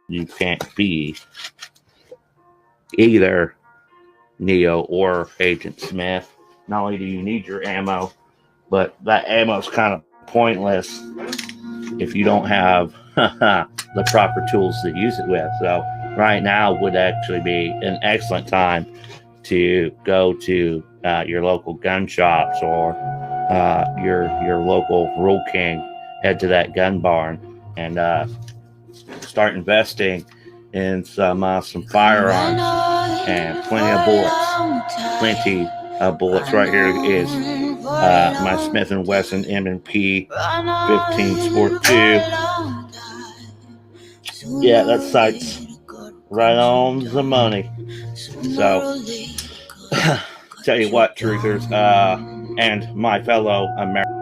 you can't be either Neo or Agent Smith. Not only do you need your ammo, but that ammo is kind of pointless if you don't have the proper tools to use it with. So right now would actually be an excellent time to go to your local gun shops or your local Rule King. Head to that gun barn and start investing in some firearms and plenty of bullets. Plenty of bullets. Right here is my Smith & Wesson M&P 15 Sport 2. Yeah, that sight's right on the money. So, tell you what, truthers, and my fellow Americans.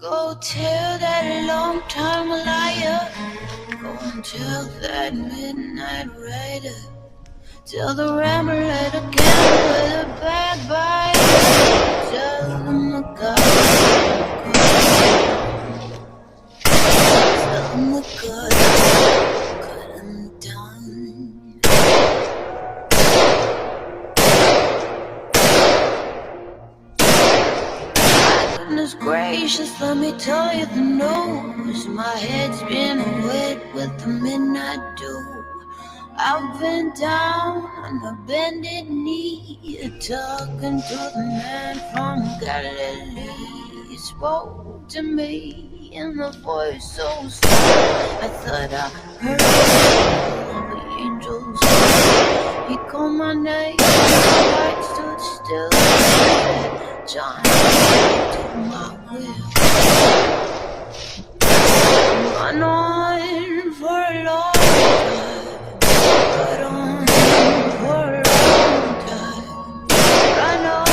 Go tell that long time liar. Go and tell that midnight rider. Tell the rambler again with a backbite. Tell them the God. Tell them the God. Cut them down. Goodness gracious, let me tell you the news. My head's been wet with the midnight dew. I've been down on a bended knee, talking to the man from Galilee. He spoke to me in a voice so sweet, I thought I heard the angels. He called my name, my heart stood still. John, do my will. Run on for a long time. Run on for a long time. Run on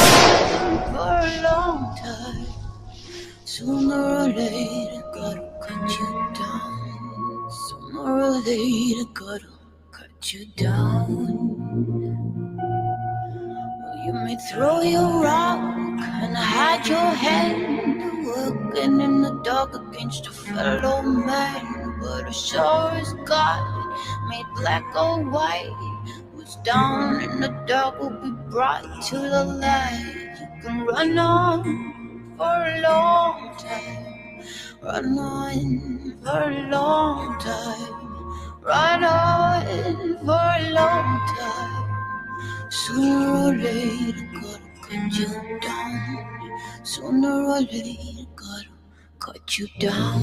for a long time. Sooner or later, gotta cut you down. Sooner or later, gotta cut you down. You may throw your rock and hide your hand, working in the dark against a fellow man. But as sure as God made black or white, what's down in the dark will be brought to the light. You can run on for a long time, run on for a long time, run on for a long time. Sooner or later, gotta cut you down. Sooner or later, gotta cut you down.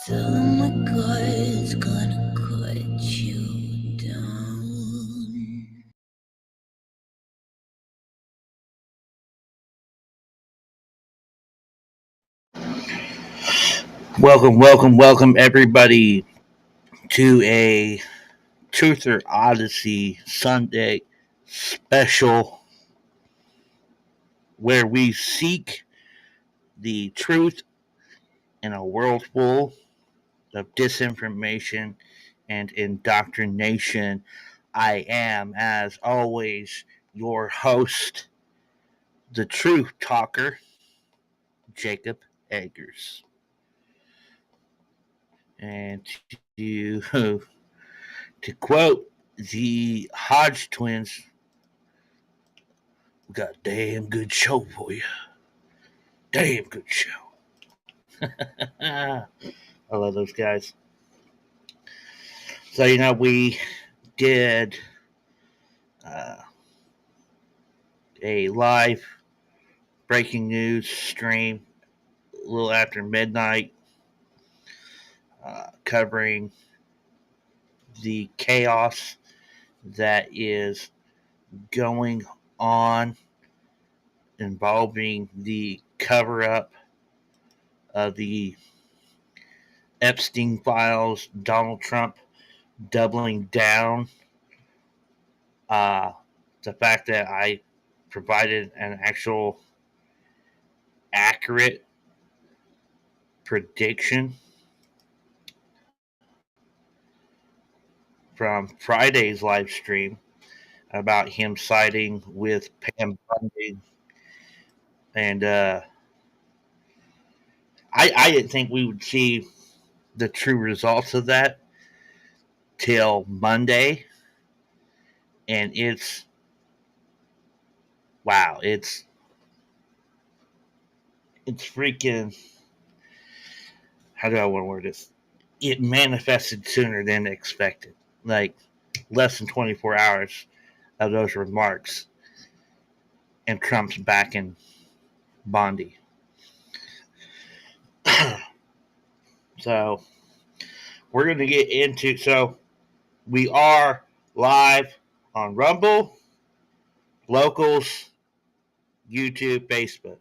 Tell him the God's gonna cut you down. Welcome, everybody, to a Truther Odyssey Sunday special where we seek the truth in a world full of disinformation and indoctrination. I am, as always, your host, the truth talker, Jacob Eggers. And to quote the Hodge twins, we got a damn good show for you. Damn good show. I love those guys. So, we did a live breaking news stream a little after midnight, covering the chaos that is going on involving the cover up of the Epstein files, Donald Trump doubling down. Uh, the fact that I provided an actual accurate prediction from Friday's live stream about him siding with Pam Bondi. And I didn't think we would see the true results of that till Monday. And it's wow, it's freaking, how do I want to word this? It manifested sooner than expected. Like less than 24 hours of those remarks, and Trump's backing Bondi. So we're going to get into. So we are live on Rumble, Locals, YouTube, Facebook.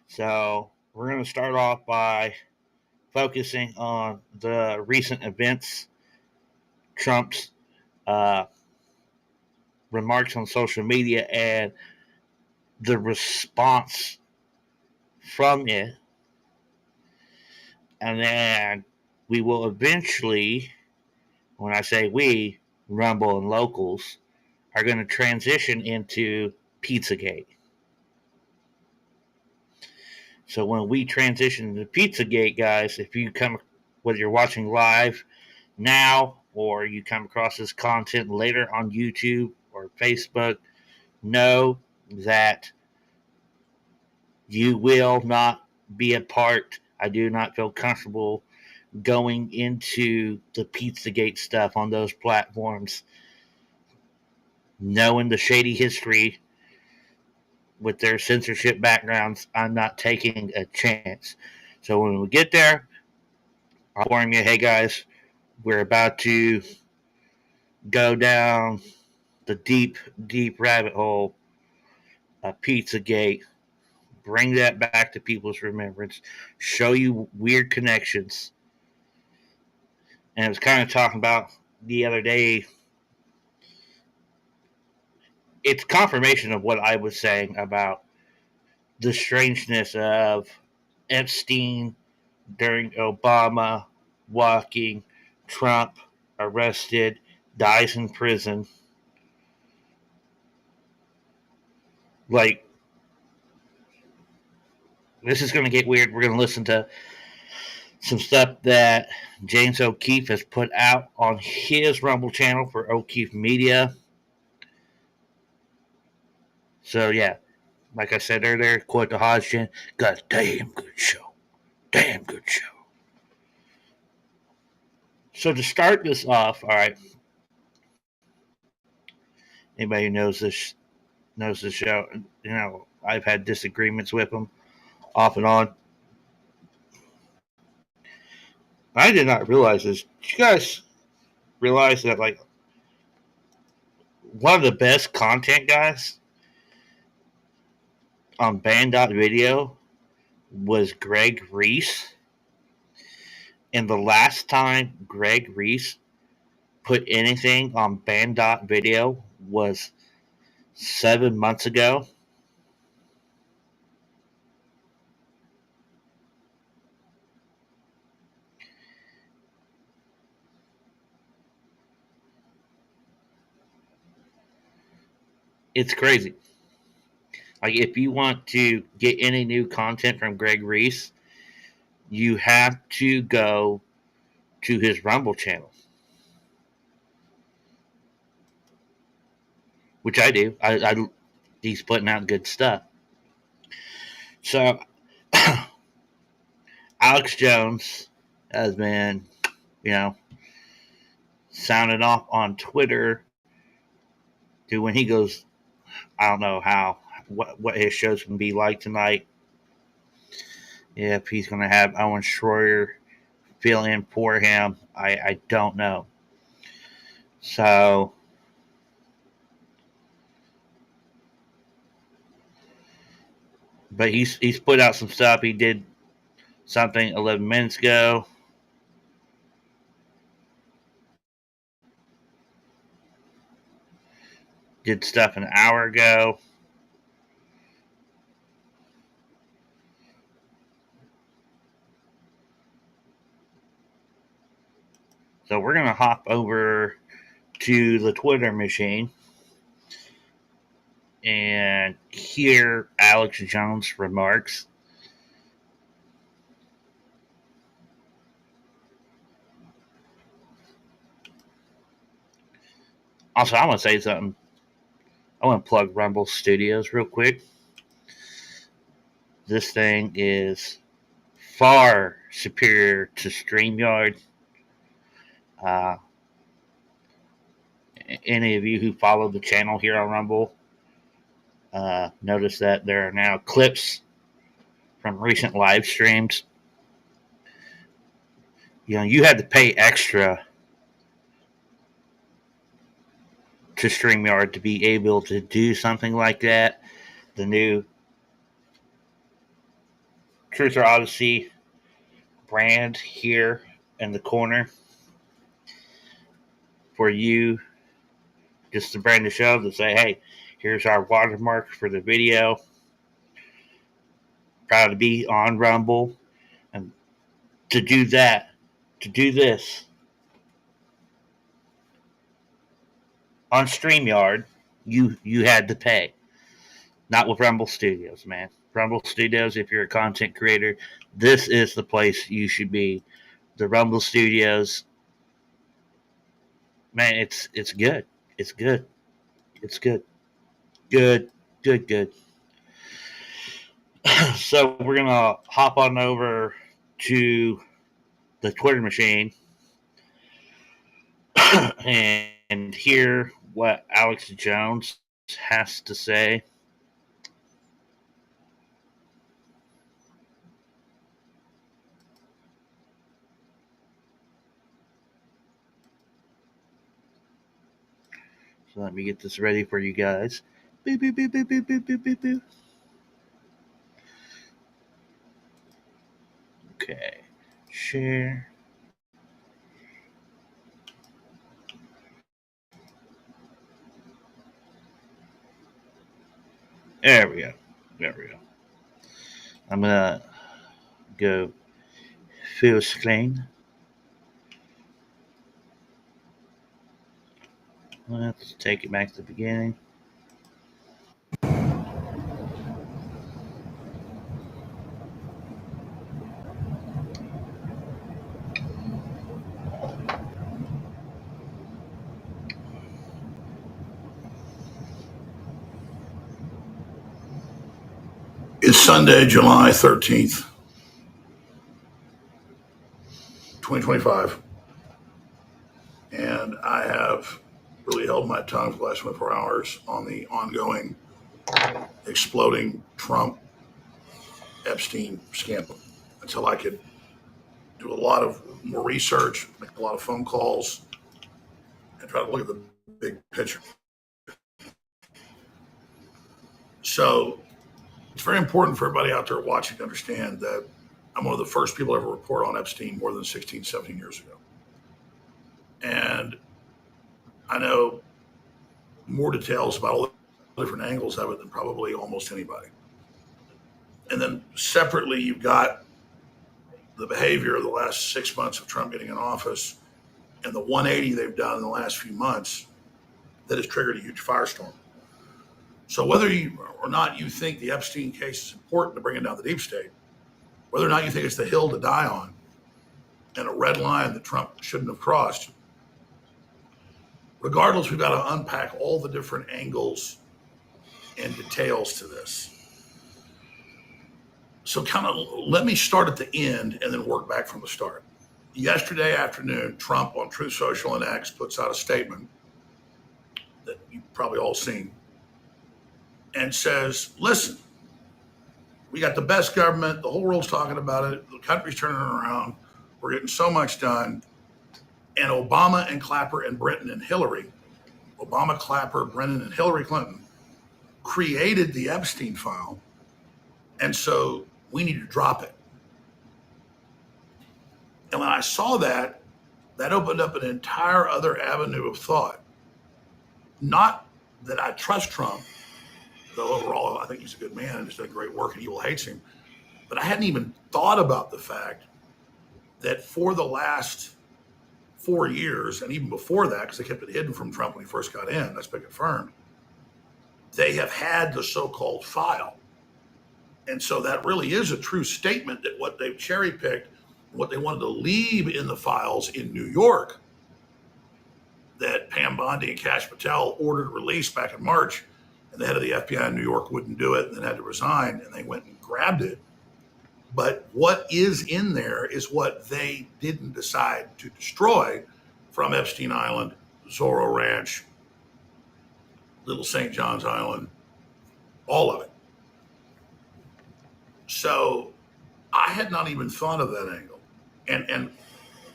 So we're going to start off by focusing on the recent events, Trump's remarks on social media, and the response from it. And then we will eventually, when I say we, Rumble and Locals, are going to transition into Pizzagate. So when we transition to Pizzagate, guys, if you come, whether you're watching live now or you come across this content later on YouTube or Facebook, know that you will not be a part. I do not feel comfortable going into the Pizzagate stuff on those platforms, knowing the shady history with their censorship backgrounds. I'm not taking a chance. So when we get there, I'll warn you, hey guys, we're about to go down the deep, deep rabbit hole of Pizzagate. Bring that back to people's remembrance. Show you weird connections. And I was kind of talking about the other day. It's confirmation of what I was saying about the strangeness of Epstein during Obama walking, Trump arrested, dies in prison. Like, this is going to get weird. We're going to listen to some stuff that James O'Keefe has put out on his Rumble channel for O'Keefe Media. So, yeah, like I said earlier, quote the Hodgson, got a damn good show. Damn good show. So to start this off, all right, anybody who knows the show, you know, I've had disagreements with him off and on. I did not realize this. Did you guys realize that, like, one of the best content guys on Band.video was Greg Reese? And the last time Greg Reese put anything on Band.video was 7 months ago. It's crazy. Like, if you want to get any new content from Greg Reese, you have to go to his Rumble channel, which I do. He's putting out good stuff. So, Alex Jones has been, you know, sounding off on Twitter to when he goes, I don't know what his show's going to be like tonight. If he's going to have Owen Schroyer fill in for him, I don't know. So, But he's put out some stuff. He did something 11 minutes ago. Did stuff an hour ago. So we're going to hop over to the Twitter machine and hear Alex Jones' remarks. Also, I want to say something. I want to plug Rumble Studios real quick. This thing is far superior to StreamYard. Any of you who follow the channel here on Rumble notice that there are now clips from recent live streams. You know, you had to pay extra to StreamYard to be able to do something like that. The new Truther Odyssey brand here in the corner for you just to brand the show to say, hey, here's our watermark for the video. Proud to be on Rumble. And to do that, to do this on StreamYard, you had to pay. Not with Rumble Studios, man. Rumble Studios, if you're a content creator, this is the place you should be. The Rumble Studios, man, it's good. It's good. It's good. Good. So we're going to hop on over to the Twitter machine and hear what Alex Jones has to say. So let me get this ready for you guys. Boop, boop, boop, boop, boop, boop, boop, boop. Okay. Share. There we go. I'm going to go full screen. Let's take it back to the beginning. It's Sunday, July 13th, 2025, and I have really held my tongue for the last 24 hours on the ongoing, exploding Trump-Epstein scandal until I could do a lot of more research, make a lot of phone calls, and try to look at the big picture. So it's very important for everybody out there watching to understand that I'm one of the first people to ever report on Epstein more than 16, 17 years ago. And I know more details about all the different angles of it than probably almost anybody. And then separately, you've got the behavior of the last 6 months of Trump getting in office and the 180 they've done in the last few months that has triggered a huge firestorm. So whether you or not you think the Epstein case is important to bringing down the deep state, whether or not you think it's the hill to die on and a red line that Trump shouldn't have crossed, regardless, we've got to unpack all the different angles and details to this. So kind of let me start at the end and then work back from the start. Yesterday afternoon, Trump on Truth Social and X puts out a statement that you've probably all seen and says, listen, we got the best government. The whole world's talking about it. The country's turning around. We're getting so much done. And Obama and Clapper and Brennan and Hillary, Obama, Clapper, Brennan, and Hillary Clinton created the Epstein file And so we need to drop it. And when I saw that, that opened up an entire other avenue of thought. Not that I trust Trump, though overall I think he's a good man and he's done great work and evil hates him. But I hadn't even thought about the fact that for the last 4 years, and even before that, because they kept it hidden from Trump when he first got in, that's been confirmed, they have had the so-called file. And so that really is a true statement that what they've cherry-picked, what they wanted to leave in the files in New York, that Pam Bondi and Kash Patel ordered released back in March, and the head of the FBI in New York wouldn't do it and then had to resign, and they went and grabbed it. But what is in there is what they didn't decide to destroy from Epstein Island, Zorro Ranch, Little St. John's Island, all of it. So I had not even thought of that angle. And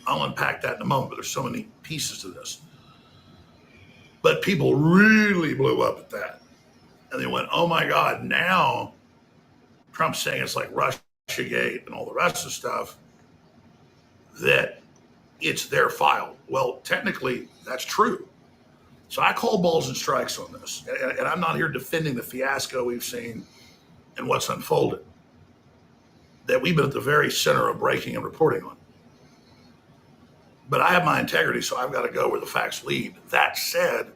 I'll unpack that in a moment, but there's so many pieces to this. But people really blew up at that. And they went, oh my God, now Trump's saying it's like Russiagate and all the rest of the stuff, that it's their file. Well, technically, that's true. So I call balls and strikes on this. And I'm not here defending the fiasco we've seen and what's unfolded, that we've been at the very center of breaking and reporting on. But I have my integrity, so I've got to go where the facts lead. That said,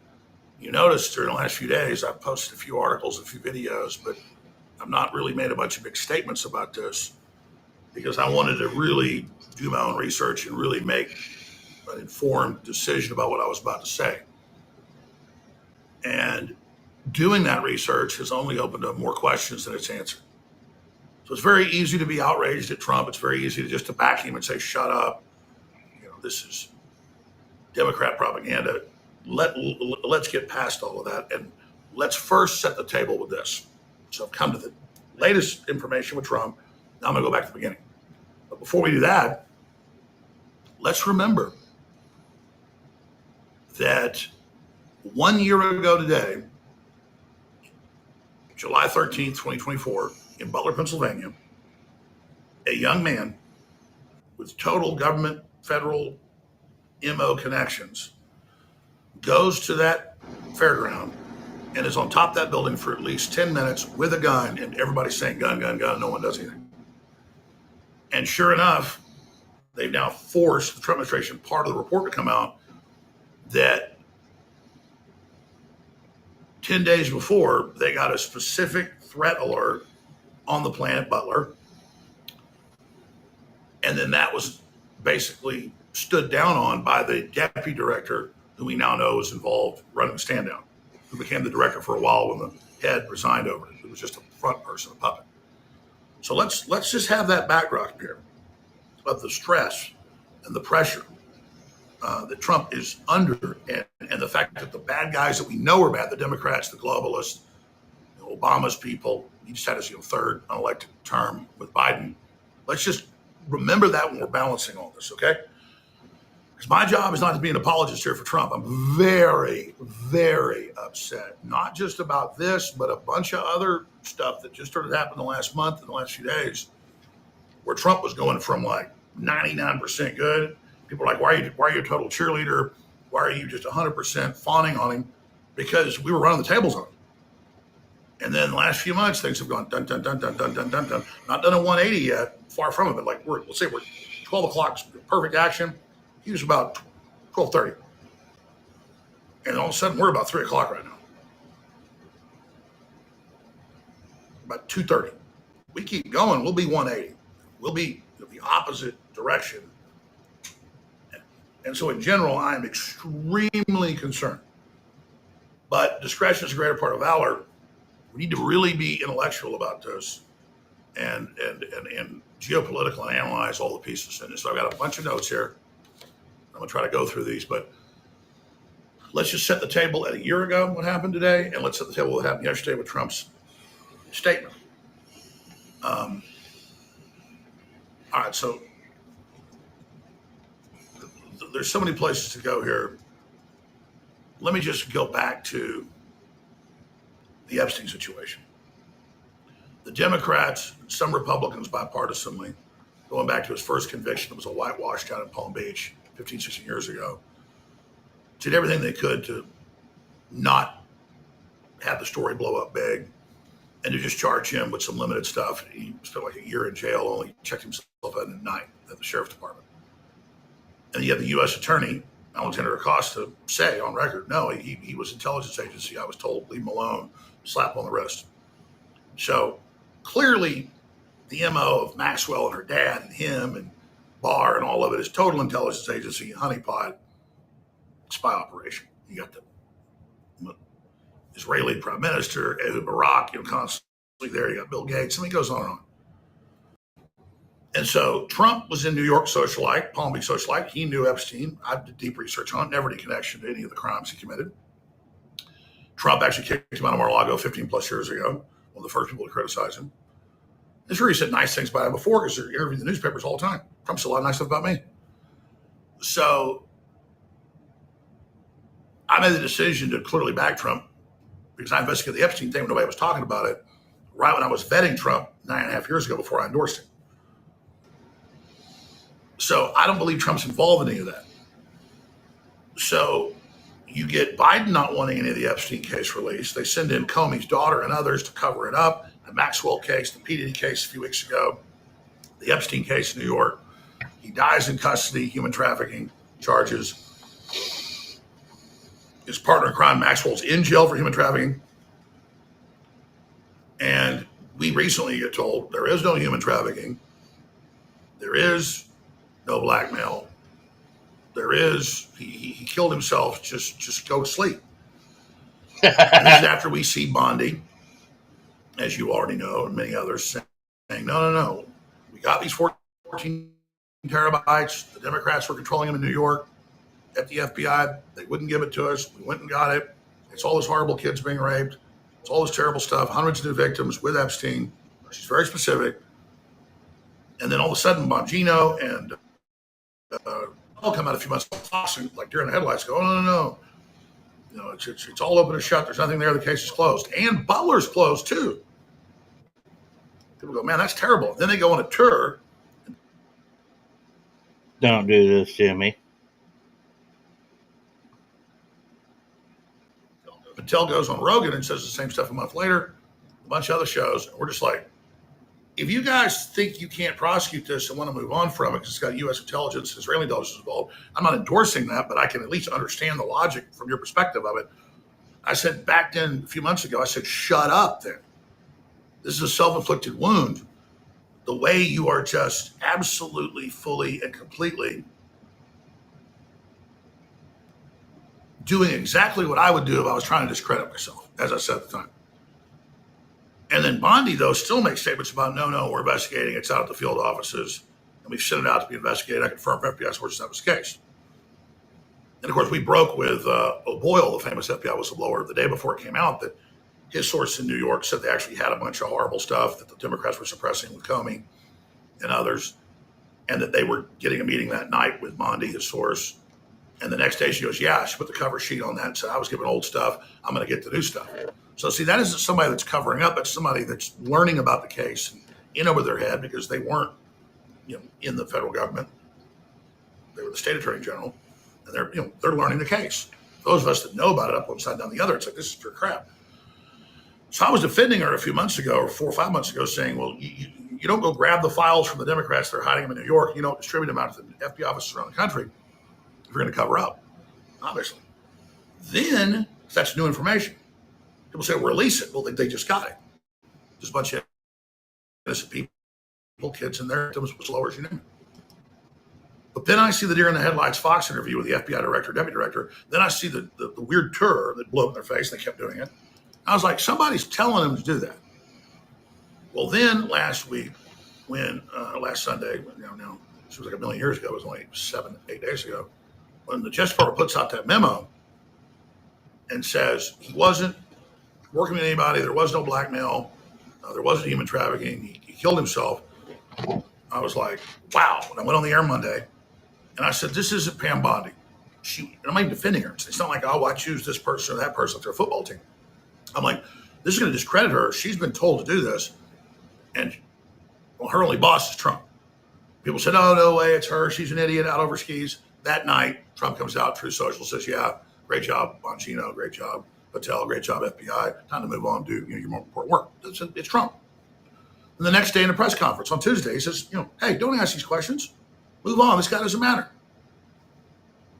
you notice during the last few days, I've posted a few articles, a few videos, but I've not really made a bunch of big statements about this because I wanted to really do my own research and really make an informed decision about what I was about to say. And doing that research has only opened up more questions than it's answered. So it's very easy to be outraged at Trump. It's very easy to just to back him and say, shut up. You know, this is Democrat propaganda. Let's get past all of that. And let's first set the table with this. So I've come to the latest information with Trump. Now I'm going to go back to the beginning. But before we do that, let's remember that 1 year ago today, July 13th, 2024, in Butler, Pennsylvania, a young man with total government, federal MO connections goes to that fairground and is on top of that building for at least 10 minutes with a gun, and everybody's saying gun, gun, gun. No one does anything. And sure enough, they've now forced the Trump administration, part of the report to come out, that 10 days before, they got a specific threat alert on the planet Butler. And then that was basically stood down on by the deputy director, who we now know is involved running the stand down, who became the director for a while when the head resigned over it. It was just a front person, a puppet. So let's just have that backdrop here of the stress and the pressure that Trump is under, and the fact that the bad guys that we know are bad, the Democrats, the globalists, Obama's people, he just had his third unelected term with Biden. Let's just remember that when we're balancing all this, okay? Because my job is not to be an apologist here for Trump. I'm very, very upset, not just about this, but a bunch of other stuff that just started happening the last month and the last few days, where Trump was going from like 99% good. People are like, why are you a total cheerleader? Why are you just 100% fawning on him? Because we were running the tables on him. And then the last few months, things have gone dun, dun, dun, dun, dun, dun, dun, dun. Not done a 180 yet, far from it, but like let's say we're 12 o'clock, perfect action. He was about 12:30. And all of a sudden, we're about 3 o'clock right now. About 2:30. We keep going, we'll be 180. We'll be the opposite direction. And so in general, I am extremely concerned. But discretion is a greater part of valor. We need to really be intellectual about this and geopolitical and analyze all the pieces in this. So I've got a bunch of notes here. I'm going to try to go through these, but let's just set the table at a year ago, what happened today, and let's set the table what happened yesterday with Trump's statement. All right, so there's so many places to go here. Let me just go back to the Epstein situation. The Democrats, some Republicans bipartisanly, going back to his first conviction, it was a whitewash down in Palm Beach 15, 16 years ago, did everything they could to not have the story blow up big and to just charge him with some limited stuff. He spent like a year in jail, only checked himself out at night at the sheriff's department. And you have the U.S. attorney, Alexander Acosta, say on record, no, he was intelligence agency. I was told, leave him alone, slap on the wrist. So clearly the MO of Maxwell and her dad and him and Barr and all of it is total intelligence agency, honeypot, spy operation. You got the Israeli prime minister, Ehud Barak, constantly there. You got Bill Gates. I mean, it goes on and on. And so Trump was in New York socialite, Palm Beach socialite. He knew Epstein. I did deep research on it, never any connection to any of the crimes he committed. Trump actually kicked him out of Mar-a-Lago 15 plus years ago, one of the first people to criticize him. I'm sure he said nice things about him before because they're interviewing the newspapers all the time. Trump said a lot of nice stuff about me. So I made the decision to clearly back Trump because I investigated the Epstein thing when nobody was talking about it right when I was vetting Trump 9.5 years ago before I endorsed him. So I don't believe Trump's involved in any of that. So you get Biden not wanting any of the Epstein case released. They send in Comey's daughter and others to cover it up. The Maxwell case, the P. Diddy case a few weeks ago, the Epstein case in New York. He dies in custody, human trafficking charges. His partner in crime, Maxwell's in jail for human trafficking. And we recently get told there is no human trafficking. There is no blackmail. There is, he killed himself, just go to sleep. And this is after we see Bondi, as you already know, and many others saying, no. We got these 14 terabytes. The Democrats were controlling them in New York at the FBI. They wouldn't give it to us. We went and got it. It's all those horrible kids being raped. It's all this terrible stuff. Hundreds of new victims with Epstein. She's very specific. And then all of a sudden, Bongino and all come out a few months Fox and like deer in the headlights go, oh, no. It's all open and shut. There's nothing there. The case is closed. And Butler's closed too. People go, man, that's terrible. Then they go on a tour. Don't do this to me. Patel goes on Rogan and says the same stuff a month later, a bunch of other shows. And we're just like, if you guys think you can't prosecute this and want to move on from it because it's got U.S. intelligence and Israeli intelligence involved, I'm not endorsing that, but I can at least understand the logic from your perspective of it. I said back then, a few months ago, I said, shut up then. This is a self-inflicted wound. The way you are just absolutely, fully, and completely doing exactly what I would do if I was trying to discredit myself, as I said at the time. And then Bondi, though, still makes statements about, no, we're investigating. It's out at the field offices, and we've sent it out to be investigated. I confirm from FBI sources that was the case. And, of course, we broke with O'Boyle, the famous FBI whistleblower, the day before it came out that his source in New York said they actually had a bunch of horrible stuff that the Democrats were suppressing with Comey and others, and that they were getting a meeting that night with Bondi, his source. And the next day she goes, yeah, she put the cover sheet on that and said, I was giving old stuff. I'm going to get the new stuff. So, see, that isn't somebody that's covering up. It's somebody that's learning about the case and in over their head because they weren't, in the federal government. They were the state attorney general, and they're learning the case. Those of us that know about it up one side, down the other, it's like, this is pure crap. So I was defending her a few months ago, or 4 or 5 months ago, saying, well, you don't go grab the files from the Democrats that are hiding them in New York. You don't distribute them out to the FBI offices around the country if you're going to cover up, obviously. Then, that's new information. People say, well, release it. Well, they just got it. There's a bunch of innocent people, kids in there, whistleblowers, you name it. But then I see the deer in the headlights Fox interview with the FBI director, deputy director. Then I see the weird tour that blew up in their face. They kept doing it. I was like, somebody's telling them to do that. Well, then last week, last Sunday, now it was like a million years ago. It was only 7, 8 days ago. When the Justice Department puts out that memo and says he wasn't working with anybody, there was no blackmail, there wasn't human trafficking, he killed himself, I was like, wow. And I went on the air Monday, and I said, this isn't Pam Bondi. And I'm not even defending her. It's not like, oh, I choose this person or that person like their football team. I'm like, this is going to discredit her. She's been told to do this. And well, her only boss is Trump. People said, oh, no way, it's her. She's an idiot out over skis. That night, Trump comes out, Truth Social, says, yeah, great job, Bongino, great job, Patel, great job, FBI. Time to move on, do your more important work. It's Trump. And the next day in a press conference on Tuesday, he says, hey, don't ask these questions. Move on. This guy doesn't matter.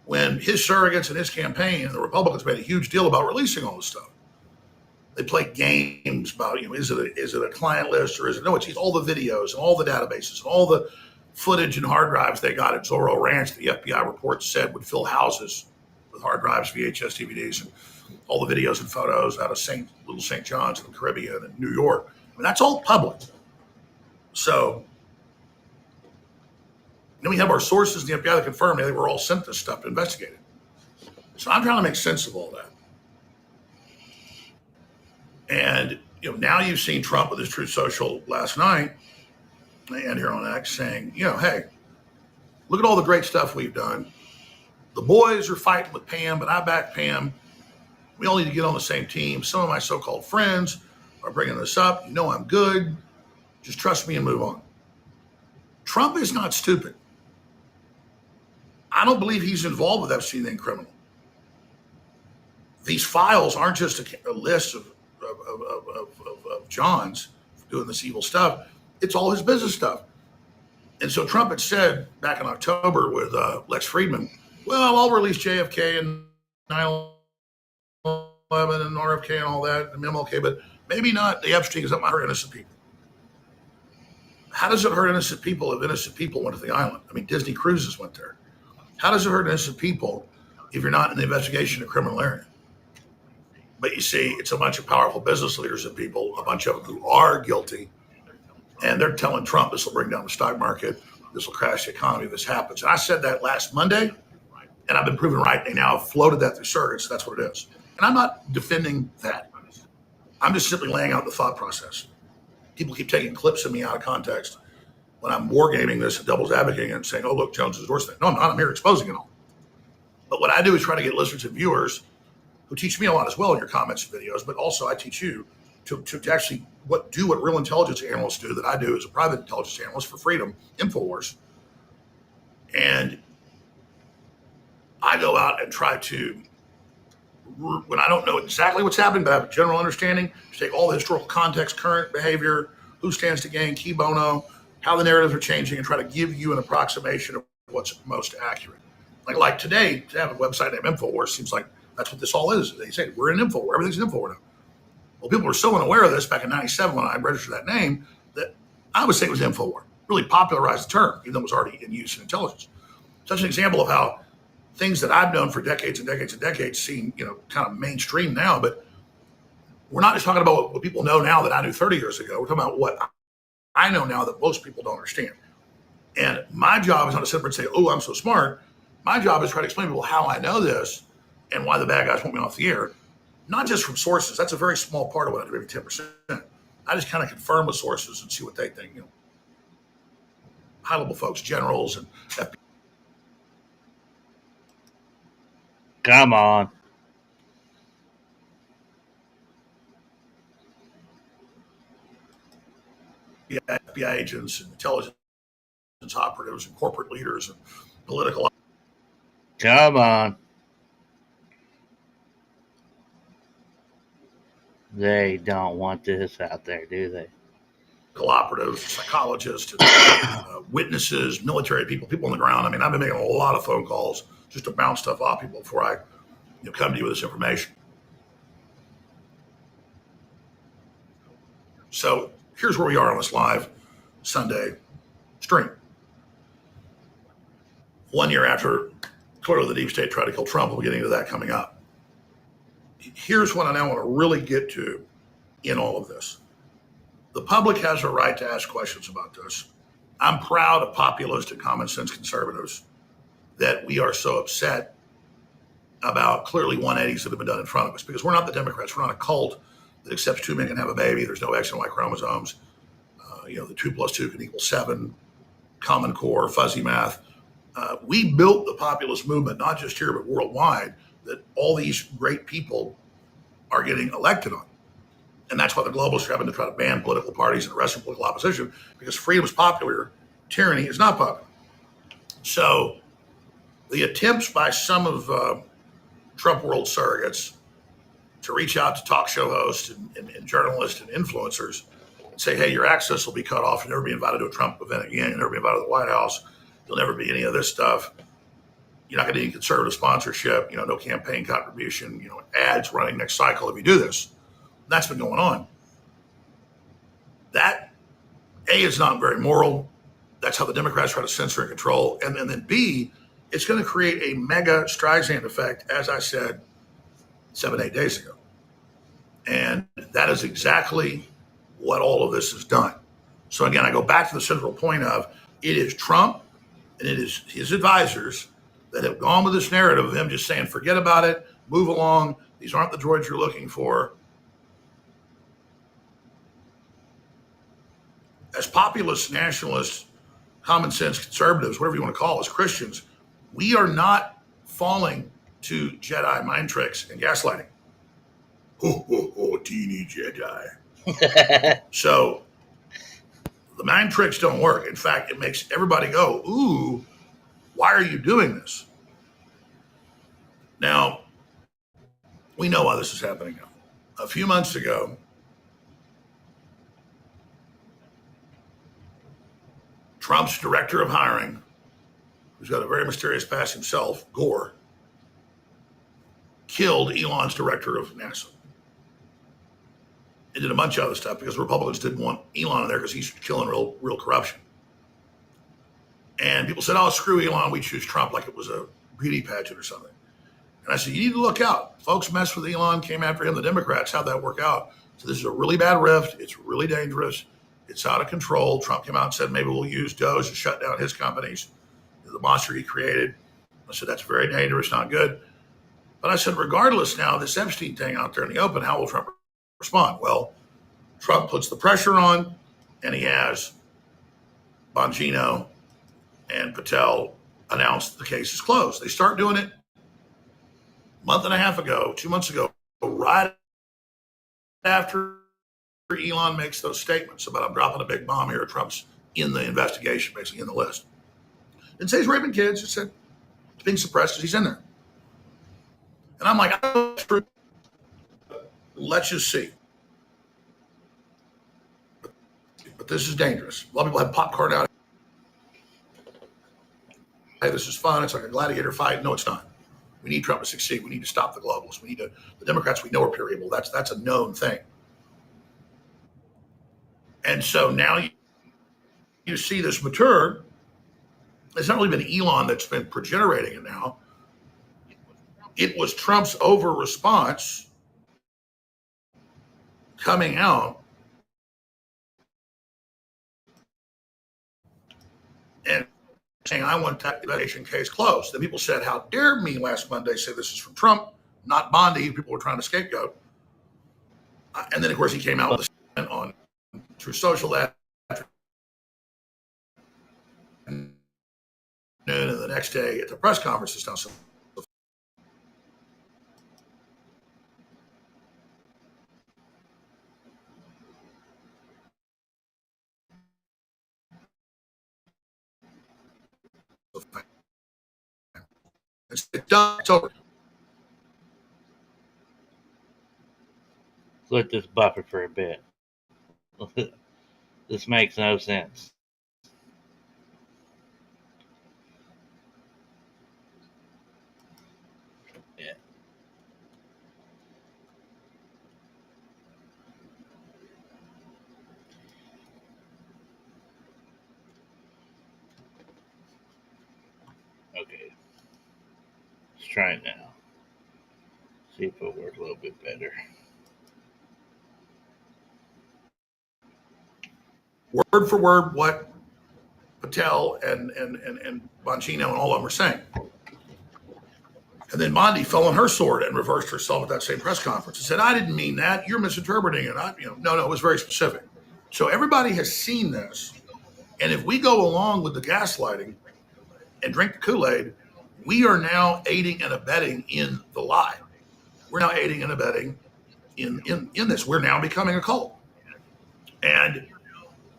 When his surrogates and his campaign and the Republicans made a huge deal about releasing all this stuff, they played games about, is it a client list or is it, no, it's all the videos and all the databases and all the footage and hard drives they got at Zorro Ranch. The FBI report said would fill houses with hard drives, VHS, DVDs, and all the videos and photos out of Little St. John's in the Caribbean and New York. I mean, that's all public. So then we have our sources in the FBI that confirm they were all sent this stuff to investigate it. So I'm trying to make sense of all that. And now you've seen Trump with his Truth Social last night and here on X saying, hey, look at all the great stuff we've done. The boys are fighting with Pam, but I back Pam. We all need to get on the same team. Some of my so-called friends are bringing this up. I'm good. Just trust me and move on. Trump is not stupid. I don't believe he's involved with Epstein and criminal. These files aren't just a list of John's doing this evil stuff. It's all his business stuff. And so Trump had said back in October with Lex Friedman, well, I'll release JFK and 9/11 and RFK and all that, and MLK, but maybe not the Epstein because that might hurt innocent people. How does it hurt innocent people if innocent people went to the island? I mean, Disney Cruises went there. How does it hurt innocent people if you're not in the investigation of a criminal area? But you see, it's a bunch of powerful business leaders and people, a bunch of them who are guilty, and they're telling Trump this will bring down the stock market, this will crash the economy if this happens. And I said that last Monday, and I've been proven right. They now have floated that through surrogates. That's what it is. And I'm not defending that. I'm just simply laying out the thought process. People keep taking clips of me out of context when I'm wargaming this and devil's advocating and saying, oh, look, Jones endorsed that. No, I'm not. I'm here exposing it all. But what I do is try to get listeners and viewers who teach me a lot as well in your comments and videos, but also I teach you to actually do what real intelligence analysts do that I do as a private intelligence analyst for Freedom, InfoWars. And I go out and try to, when I don't know exactly what's happening, but I have a general understanding, to take all the historical context, current behavior, who stands to gain, key bono, how the narratives are changing, and try to give you an approximation of what's most accurate. Like today, to have a website named InfoWars seems like that's what this all is. They say, we're in InfoWars. Everything's in InfoWars now. Well, people were so unaware of this back in 97 when I registered that name that I would say it was InfoWars. Really popularized the term, even though it was already in use in intelligence. Such an example of how things that I've known for decades and decades and decades seem, kind of mainstream now. But we're not just talking about what people know now that I knew 30 years ago. We're talking about what I know now that most people don't understand. And my job is not to sit there and say, oh, I'm so smart. My job is to try to explain to people how I know this and why the bad guys want me off the air. Not just from sources. That's a very small part of what I do, maybe 10%. I just kind of confirm with sources and see what they think. High-level folks, generals, and FBI. Come on. FBI agents and intelligence operatives and corporate leaders and political. Come on. They don't want this out there, do they? Operatives, psychologists, witnesses, military people on the ground. I mean, I've been making a lot of phone calls just to bounce stuff off people before I come to you with this information. So here's where we are on this live Sunday stream. 1 year after clearly the deep state tried to kill Trump, we'll get into that coming up. Here's what I now want to really get to in all of this. The public has a right to ask questions about this. I'm proud of populist and common sense conservatives that we are so upset about clearly 180s that have been done in front of us, because we're not the Democrats. We're not a cult that accepts two men can have a baby. There's no X and Y chromosomes. The 2 + 2 can equal 7, Common Core, fuzzy math. We built the populist movement, not just here, but worldwide, that all these great people are getting elected on. And that's why the globalists are having to try to ban political parties and arrest political opposition, because freedom is popular, tyranny is not popular. So the attempts by some of Trump world surrogates to reach out to talk show hosts and journalists and influencers and say, hey, your access will be cut off. You'll never be invited to a Trump event again. You'll never be invited to the White House. You'll never be any of this stuff. You're not going to need conservative sponsorship, no campaign contribution, ads running next cycle if you do this. That's been going on. That, A, is not very moral. That's how the Democrats try to censor and control. And then B, it's going to create a mega Streisand effect, as I said 7-8 days ago. And that is exactly what all of this has done. So again, I go back to the central point of it is Trump and it is his advisors that have gone with this narrative of him just saying, forget about it, move along. These aren't the droids you're looking for. As populist, nationalists, common sense conservatives, whatever you want to call us, Christians, we are not falling to Jedi mind tricks and gaslighting. Teeny Jedi. So the mind tricks don't work. In fact, it makes everybody go, ooh, why are you doing this? Now, we know why this is happening now. A few months ago, Trump's director of hiring, who's got a very mysterious past himself, Gore, killed Elon's director of NASA. It did a bunch of other stuff because Republicans didn't want Elon in there because he's killing real corruption. And people said, oh, screw Elon, we choose Trump, like it was a beauty pageant or something. And I said, you need to look out. Folks messed with Elon, came after him. The Democrats, how'd that work out? So this is a really bad rift. It's really dangerous. It's out of control. Trump came out and said, maybe we'll use Doge to shut down his companies, the monster he created. I said, that's very dangerous, not good. But I said, regardless now, this Epstein thing out there in the open, how will Trump respond? Well, Trump puts the pressure on, and he has Bongino and Patel announce the case is closed. They start doing it a month and a half ago, 2 months ago, right after Elon makes those statements about I'm dropping a big bomb here. Trump's in the investigation, basically in the list. Didn't say he's raping kids. Just said it's being suppressed because he's in there. And I'm like, let's just see. But this is dangerous. A lot of people have popcorn out. Hey, this is fun. It's like a gladiator fight. No, it's not. We need Trump to succeed. We need to stop the globalists. The Democrats we know are pure evil. That's a known thing. And so now you see this mature. It's not really been Elon that's been progenerating it now. It was Trump's over response coming out and saying, I want that investigation case closed. Then people said, how dare me last Monday say this is from Trump, not Bondi. People were trying to scapegoat. And then, of course, he came out with a statement on True Social that afternoon, and the next day at the press conference is now so. It's done. It's over. Let this buffer for a bit. This makes no sense. Yeah. Okay. Let's try it now. See if it'll work a little bit better. Word for word what Patel and Bongino and all of them are saying. And then Bondi fell on her sword and reversed herself at that same press conference and said, I didn't mean that. You're misinterpreting it. No, it was very specific. So everybody has seen this. And if we go along with the gaslighting and drink the Kool-Aid, we are now aiding and abetting in the lie. We're now aiding and abetting in this. We're now becoming a cult. And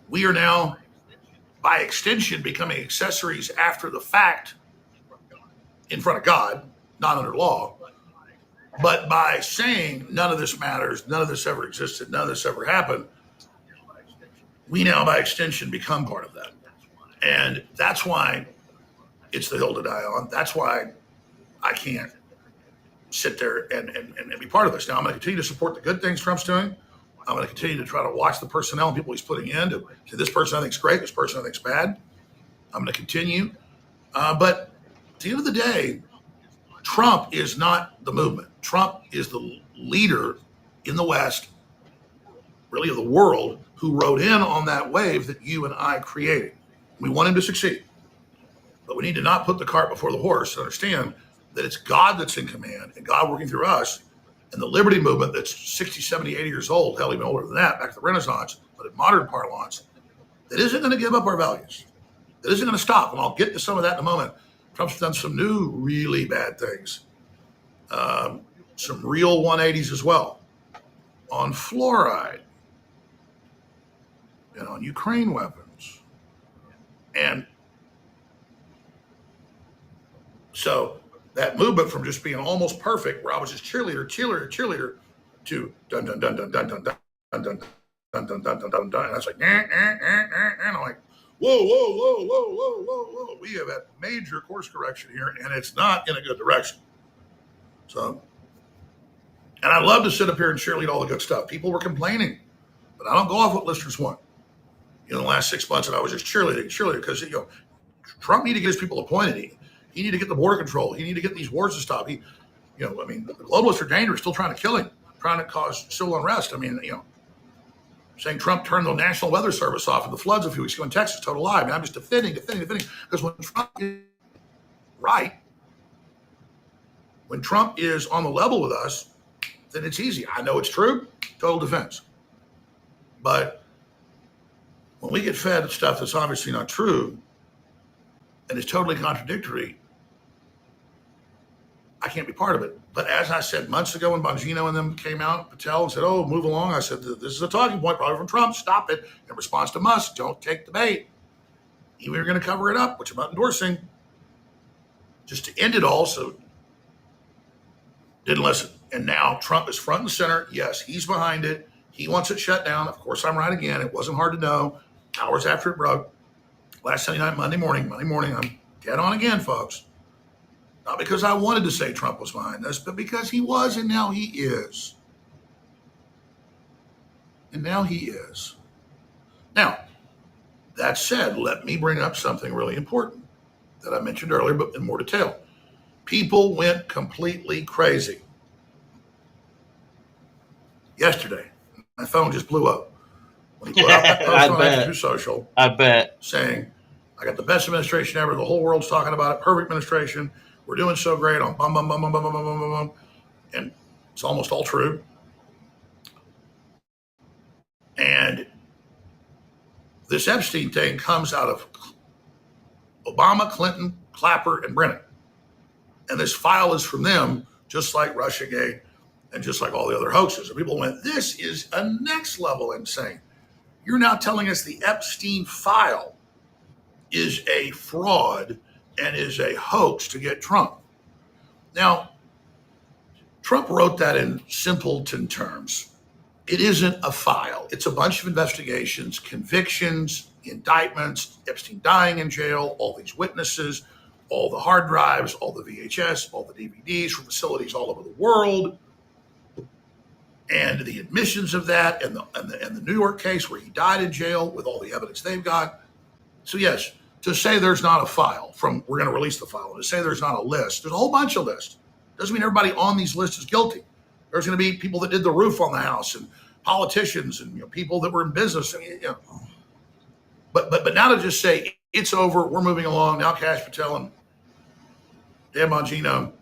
we are now, by extension, becoming accessories after the fact in front of God, not under law. But by saying none of this matters, none of this ever existed, none of this ever happened, we now, by extension, become part of that. And that's why it's the hill to die on. That's why I can't sit there and be part of this. Now, I'm going to continue to support the good things Trump's doing. I'm going to continue to try to watch the personnel and people he's putting in to say, this person I think is great, this person I think is bad. I'm going to continue. But at the end of the day, Trump is not the movement. Trump is the leader in the West, really of the world, who rode in on that wave that you and I created. We want him to succeed. But we need to not put the cart before the horse and understand that it's God that's in command and God working through us, and the liberty movement that's 60, 70, 80 years old, hell, even older than that, back to the Renaissance, but in modern parlance, that isn't going to give up our values. That isn't going to stop. And I'll get to some of that in a moment. Trump's done some new really bad things. Some real 180s as well. On fluoride. And on Ukraine weapons. And so that movement from just being almost perfect, where I was just cheerleader, to dun dun dun dun dun dun dun dun dun dun dun dun dun dun. And I was like, and I'm like, whoa. We have had major course correction here, and it's not in a good direction. So, and I love to sit up here and cheerlead all the good stuff. People were complaining, but I don't go off what listeners want. In the last 6 months, and I was just cheerleading, because Trump need to get his people appointed. He need to get the border control. He need to get these wars to stop. The globalists are dangerous, still trying to kill him, trying to cause civil unrest. Saying Trump turned the National Weather Service off in the floods a few weeks ago in Texas, total lie. I'm just defending, because when Trump is right, when Trump is on the level with us, then it's easy. I know it's true, total defense. But when we get fed stuff that's obviously not true and is totally contradictory, I can't be part of it. But as I said months ago when Bongino and them came out, Patel, and said, oh, move along, I said, this is a talking point probably from Trump. Stop it. In response to Musk, don't take the bait. Even if you're going to cover it up, which I'm not endorsing, just to end it all. So didn't listen. And now Trump is front and center. Yes, he's behind it. He wants it shut down. Of course, I'm right again. It wasn't hard to know. Hours after it broke. Last Sunday night, Monday morning, I'm dead on again, folks. Not because I wanted to say Trump was behind this, but because he was, and now he is. Now, that said, let me bring up something really important that I mentioned earlier, but in more detail. People went completely crazy. Yesterday, my phone just blew up. When he put out that post on True Social, I bet, saying, I got the best administration ever. The whole world's talking about it. Perfect administration. We're doing so great on bum, bum, bum, bum, bum, bum, bum, bum, bum. And it's almost all true. And this Epstein thing comes out of Obama, Clinton, Clapper, and Brennan. And this file is from them, just like Russiagate and just like all the other hoaxes. And people went, this is a next level insane. You're now telling us the Epstein file is a fraud and is a hoax to get Trump. Now, Trump wrote that in simpleton terms. It isn't a file. It's a bunch of investigations, convictions, indictments, Epstein dying in jail, all these witnesses, all the hard drives, all the VHS, all the DVDs from facilities all over the world, and the admissions of that, and the New York case where he died in jail with all the evidence they've got. So yes, to say there's not a file we're going to release the file, and to say there's not a list, there's a whole bunch of lists. Doesn't mean everybody on these lists is guilty. There's going to be people that did the roof on the house, and politicians, and people that were in business. But now to just say it's over, we're moving along now. Kash Patel and Dan Bongino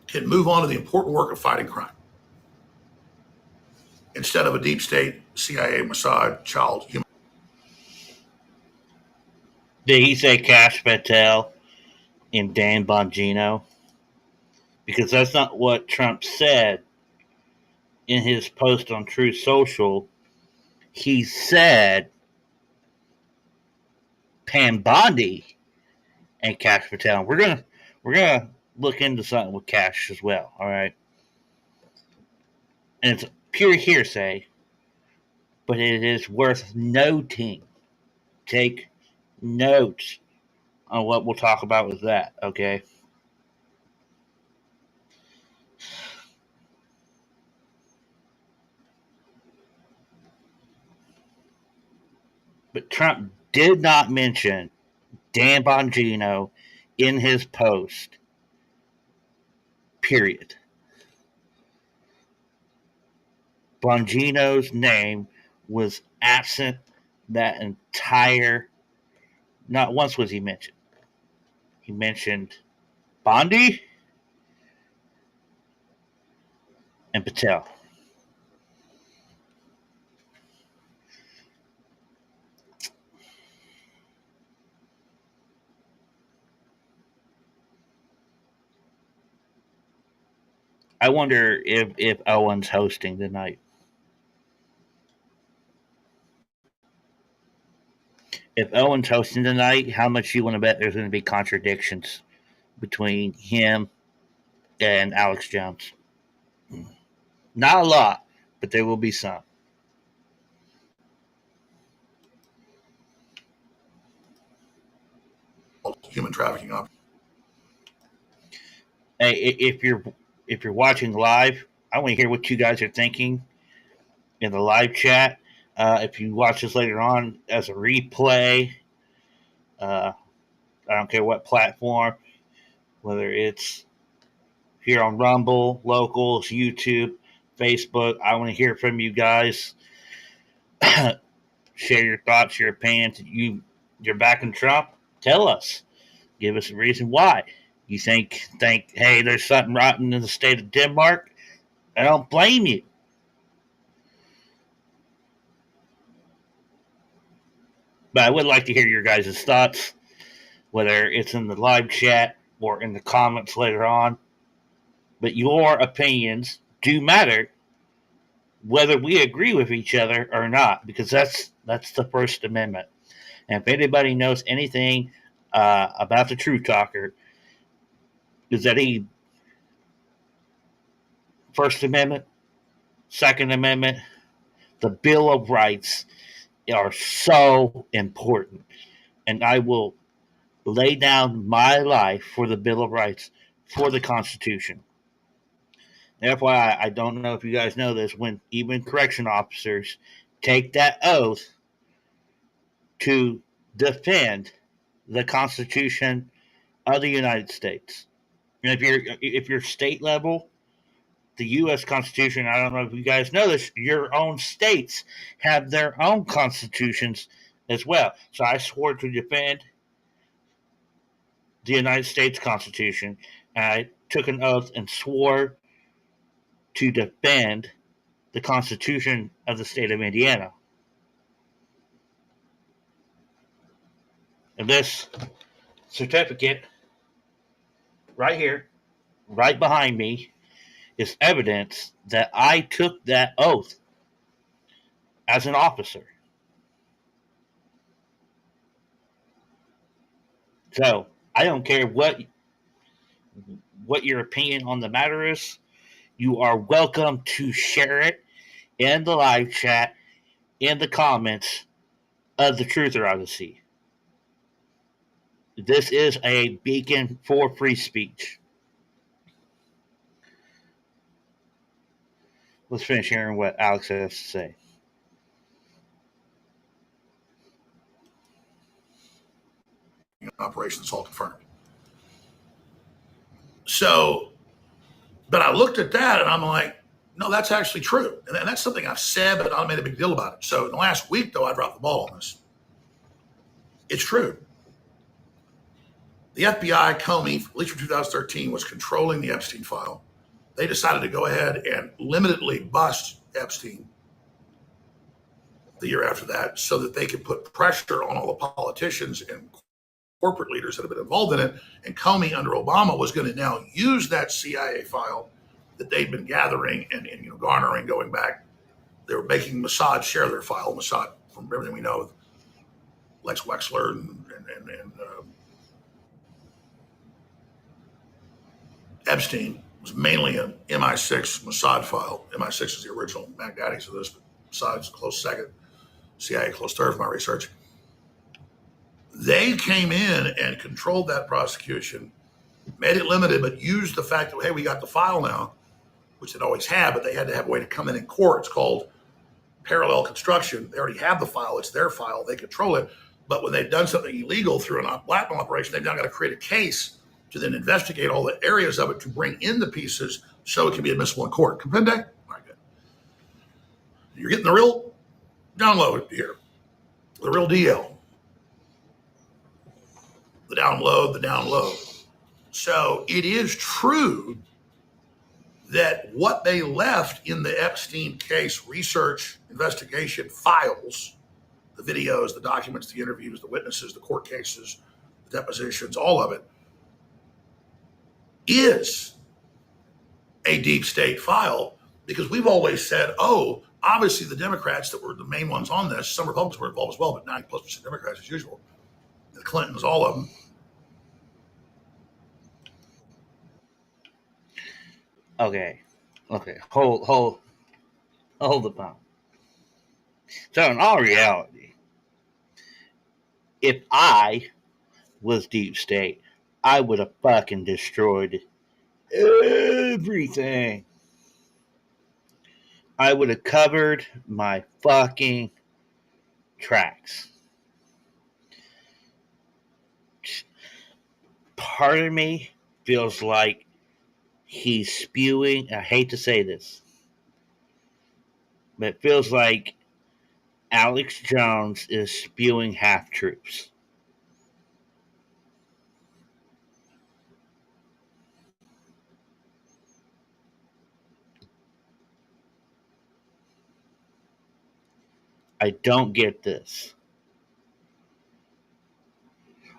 can move on to the important work of fighting crime instead of a deep state, CIA, Mossad, child human. Did he say Kash Patel and Dan Bongino? Because that's not what Trump said. in his post on Truth Social, he said Pam Bondi and Cash Patel. We're gonna look into something with Cash as well. All right, and it's pure hearsay, but it is worth noting. Take notes on what we'll talk about with that. Okay. But Trump did not mention Dan Bongino in his post. Period. Bongino's name was absent that entire. Not once was he mentioned. He mentioned Bondi and Patel. I wonder if Owen's hosting tonight. If Owen's hosting tonight, how much you want to bet there's going to be contradictions between him and Alex Jones? Not a lot, but there will be some. Human trafficking up. Hey, if you're watching live, I want to hear what you guys are thinking in the live chat. If you watch this later on as a replay, I don't care what platform, whether it's here on Rumble, Locals, YouTube, Facebook, I want to hear from you guys. Share your thoughts, your opinions. You're backing Trump? Tell us. Give us a reason why. You think, hey, there's something rotten in the state of Denmark? I don't blame you. But I would like to hear your guys' thoughts, whether it's in the live chat or in the comments later on. But your opinions do matter, whether we agree with each other or not, because that's the First Amendment. And if anybody knows anything about the True Talker, is that he First Amendment, Second Amendment, the Bill of Rights are so important. And I will lay down my life for the Bill of Rights, for the Constitution. FYI, I don't know if you guys know this, when even correction officers take that oath to defend the Constitution of the United States. And if you're state level, the U.S. Constitution, I don't know if you guys know this, your own states have their own constitutions as well. So I swore to defend the United States Constitution, and I took an oath and swore to defend the Constitution of the state of Indiana. And this certificate right here, right behind me, is evidence that I took that oath as an officer. So I don't care what your opinion on the matter is. You are welcome to share it in the live chat, in the comments of the Truther Odyssey. This is a beacon for free speech. Let's finish hearing what Alex has to say. Operations all confirmed. So, but I looked at that and I'm like, no, that's actually true. And that's something I've said, but I made a big deal about it. So in the last week, though, I dropped the ball on this. It's true. The FBI, Comey, at least from 2013, was controlling the Epstein file. They decided to go ahead and limitedly bust Epstein the year after that so that they could put pressure on all the politicians and corporate leaders that have been involved in it. And Comey under Obama was going to now use that CIA file that they'd been gathering and garnering going back. They were making Mossad share their file. Mossad, from everything we know, Lex Wexler and Epstein was mainly an MI6 Mossad file. MI6 is the original Baghdadis of this, but Mossad's a close second. CIA close third from my research. They came in and controlled that prosecution, made it limited, but used the fact that, hey, we got the file now, which they'd always had, but they had to have a way to come in court. It's called parallel construction. They already have the file. It's their file. They control it. But when they've done something illegal through a blackmail operation, they've now got to create a case to then investigate all the areas of it to bring in the pieces so it can be admissible in court. Comprende? All right, good. You're getting the real download here. The real deal. The download. So it is true that what they left in the Epstein case research investigation files, the videos, the documents, the interviews, the witnesses, the court cases, the depositions, all of it, is a deep state file, because we've always said, oh, obviously the Democrats that were the main ones on this, some Republicans were involved as well, but 90+% Democrats as usual, the Clintons, all of them. Okay. Hold the phone. So in all reality, if I was deep state, I would have fucking destroyed everything. I would have covered my fucking tracks. Part of me feels like he's spewing, I hate to say this, but it feels like Alex Jones is spewing half-truths. I don't get this.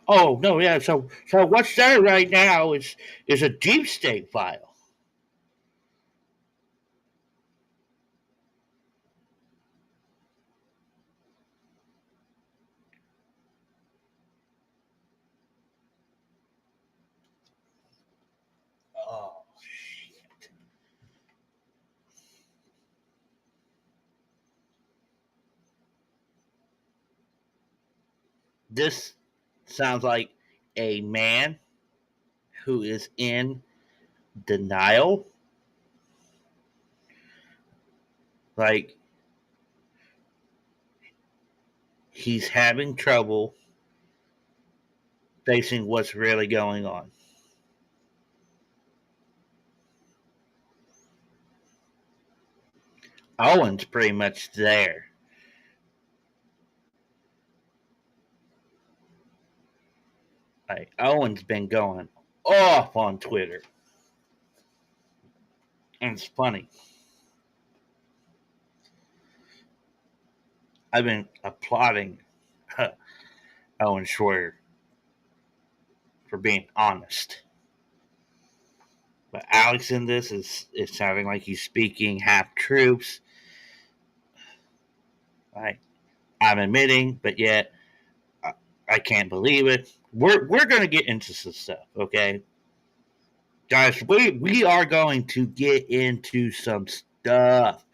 Oh, no, yeah, so what's there right now is a deep state file. Oh, shit. This sounds like a man who is in denial. Like, he's having trouble facing what's really going on. Owen's pretty much there. Like, Owen's been going off on Twitter. And it's funny. I've been applauding Owen Schroyer for being honest. But Alex in this is sounding like he's speaking half truths. Like, I'm admitting, but yet I can't believe it. We're going to get into some stuff, okay? Guys, we are going to get into some stuff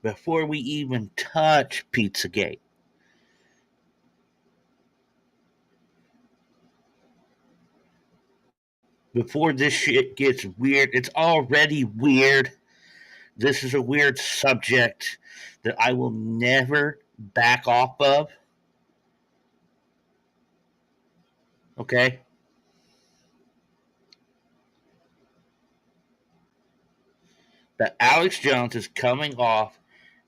before we even touch Pizzagate. Before this shit gets weird, it's already weird. This is a weird subject that I will never back off of. Okay? That Alex Jones is coming off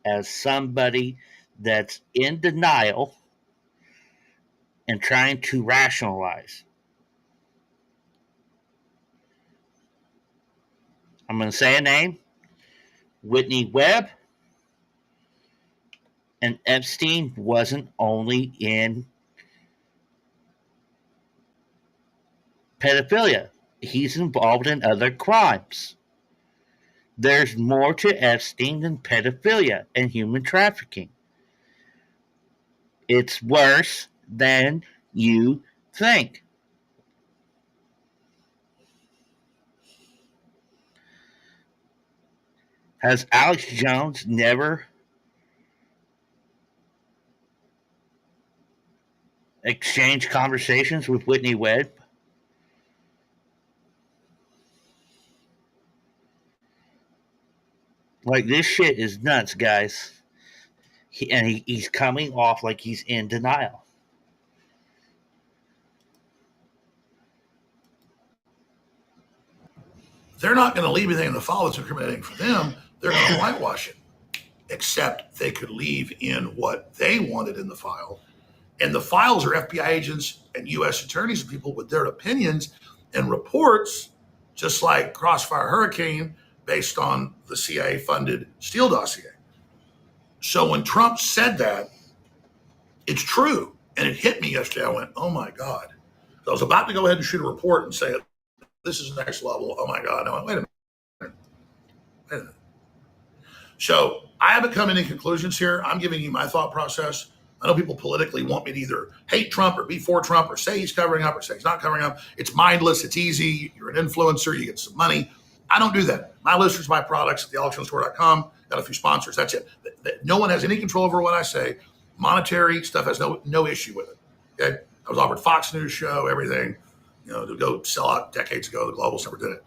as somebody that's in denial and trying to rationalize. I'm going to say a name. Whitney Webb and Epstein wasn't only in pedophilia. He's involved in other crimes. There's more to Epstein than pedophilia and human trafficking. It's worse than you think. Has Alex Jones never exchanged conversations with Whitney Webb? Like, this shit is nuts, guys. He's coming off like he's in denial. They're not going to leave anything in the file that's incriminating for them. They're going to whitewash it, except they could leave in what they wanted in the file. And the files are FBI agents and U.S. attorneys and people with their opinions and reports, just like Crossfire Hurricane, based on the CIA-funded Steele dossier. So when Trump said that, it's true. And it hit me yesterday. I went, oh, my God. So I was about to go ahead and shoot a report and say, this is next level. Oh, my God. I went, wait a minute. So I haven't come to any conclusions here. I'm giving you my thought process. I know people politically want me to either hate Trump or be for Trump or say he's covering up or say he's not covering up. It's mindless. It's easy. You're an influencer. You get some money. I don't do that. My listeners buy products at thealexjonesstore.com. Got a few sponsors. That's it. No one has any control over what I say. Monetary stuff has no issue with it. Okay. I was offered Fox News show, everything, to go sell out decades ago. The Globals never did it.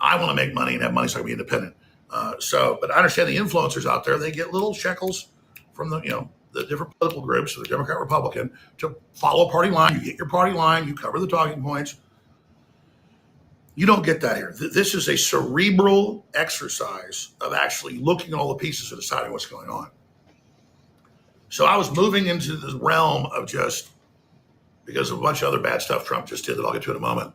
I want to make money and have money so I can be independent. But I understand the influencers out there, they get little shekels from the different political groups, the Democrat, Republican, to follow party line. You get your party line, you cover the talking points. You don't get that here. This is a cerebral exercise of actually looking at all the pieces and deciding what's going on. So I was moving into the realm of just, because of a bunch of other bad stuff Trump just did that I'll get to in a moment,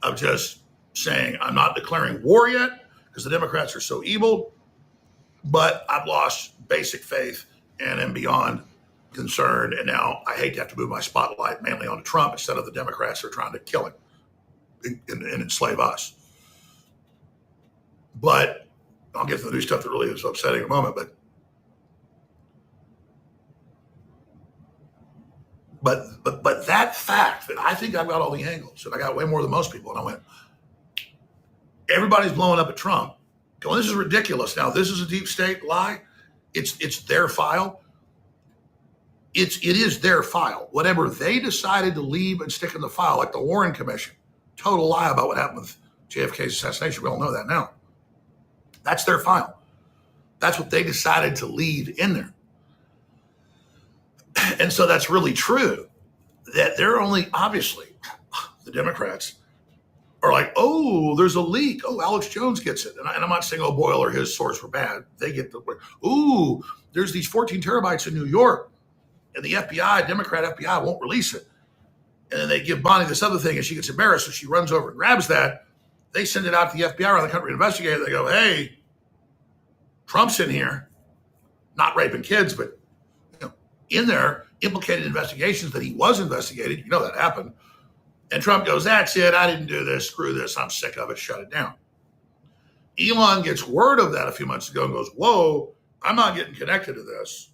of just saying I'm not declaring war yet because the Democrats are so evil, but I've lost basic faith and am beyond concerned. And now I hate to have to move my spotlight mainly onto Trump instead of the Democrats who are trying to kill him and enslave us. But I'll get to the new stuff that really is upsetting in a moment. But that fact that I think I've got all the angles, and I got way more than most people, and I went, everybody's blowing up at Trump. Going, this is ridiculous. Now, this is a deep state lie. It's their file. It is their file. Whatever they decided to leave and stick in the file, like the Warren Commission, total lie about what happened with JFK's assassination. We all know that now. That's their file. That's what they decided to leave in there. And so that's really true, that they're only, obviously, the Democrats are like, oh, there's a leak. Oh, Alex Jones gets it. And I'm not saying, oh, Boyle or his source were bad. They get the, ooh, there's these 14 terabytes in New York, and the FBI, Democrat FBI, won't release it. And then they give Bonnie this other thing, and she gets embarrassed, so she runs over and grabs that. They send it out to the FBI around the country to investigate it. They go, hey, Trump's in here, not raping kids, but in there, implicated investigations that he was investigated. You know that happened. And Trump goes, that's it. I didn't do this. Screw this. I'm sick of it. Shut it down. Elon gets word of that a few months ago and goes, whoa, I'm not getting connected to this.